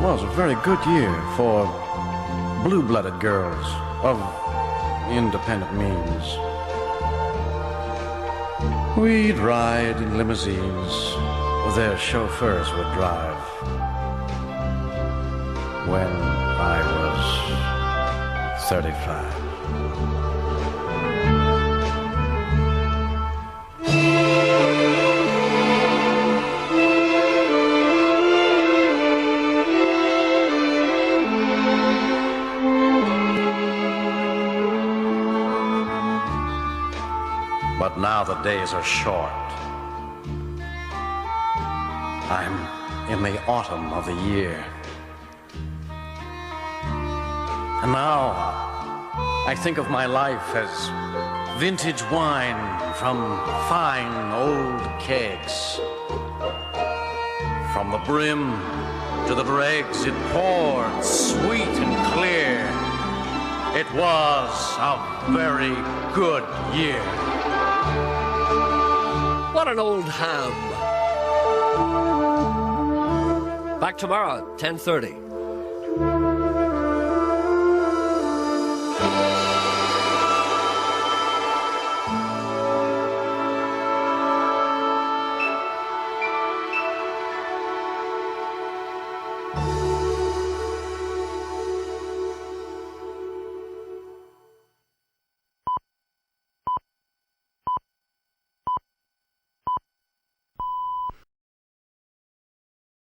was a very good year for blue-blooded girls of independent means. We'd ride in limousines, their chauffeurs would drive. When I was 35. But now the days are short. I'm in the autumn of the year. And now I think of my life as vintage wine from fine old kegs. From the brim to the dregs it poured sweet and clear. It was a very good year.
What an old ham. Back tomorrow, 10:30.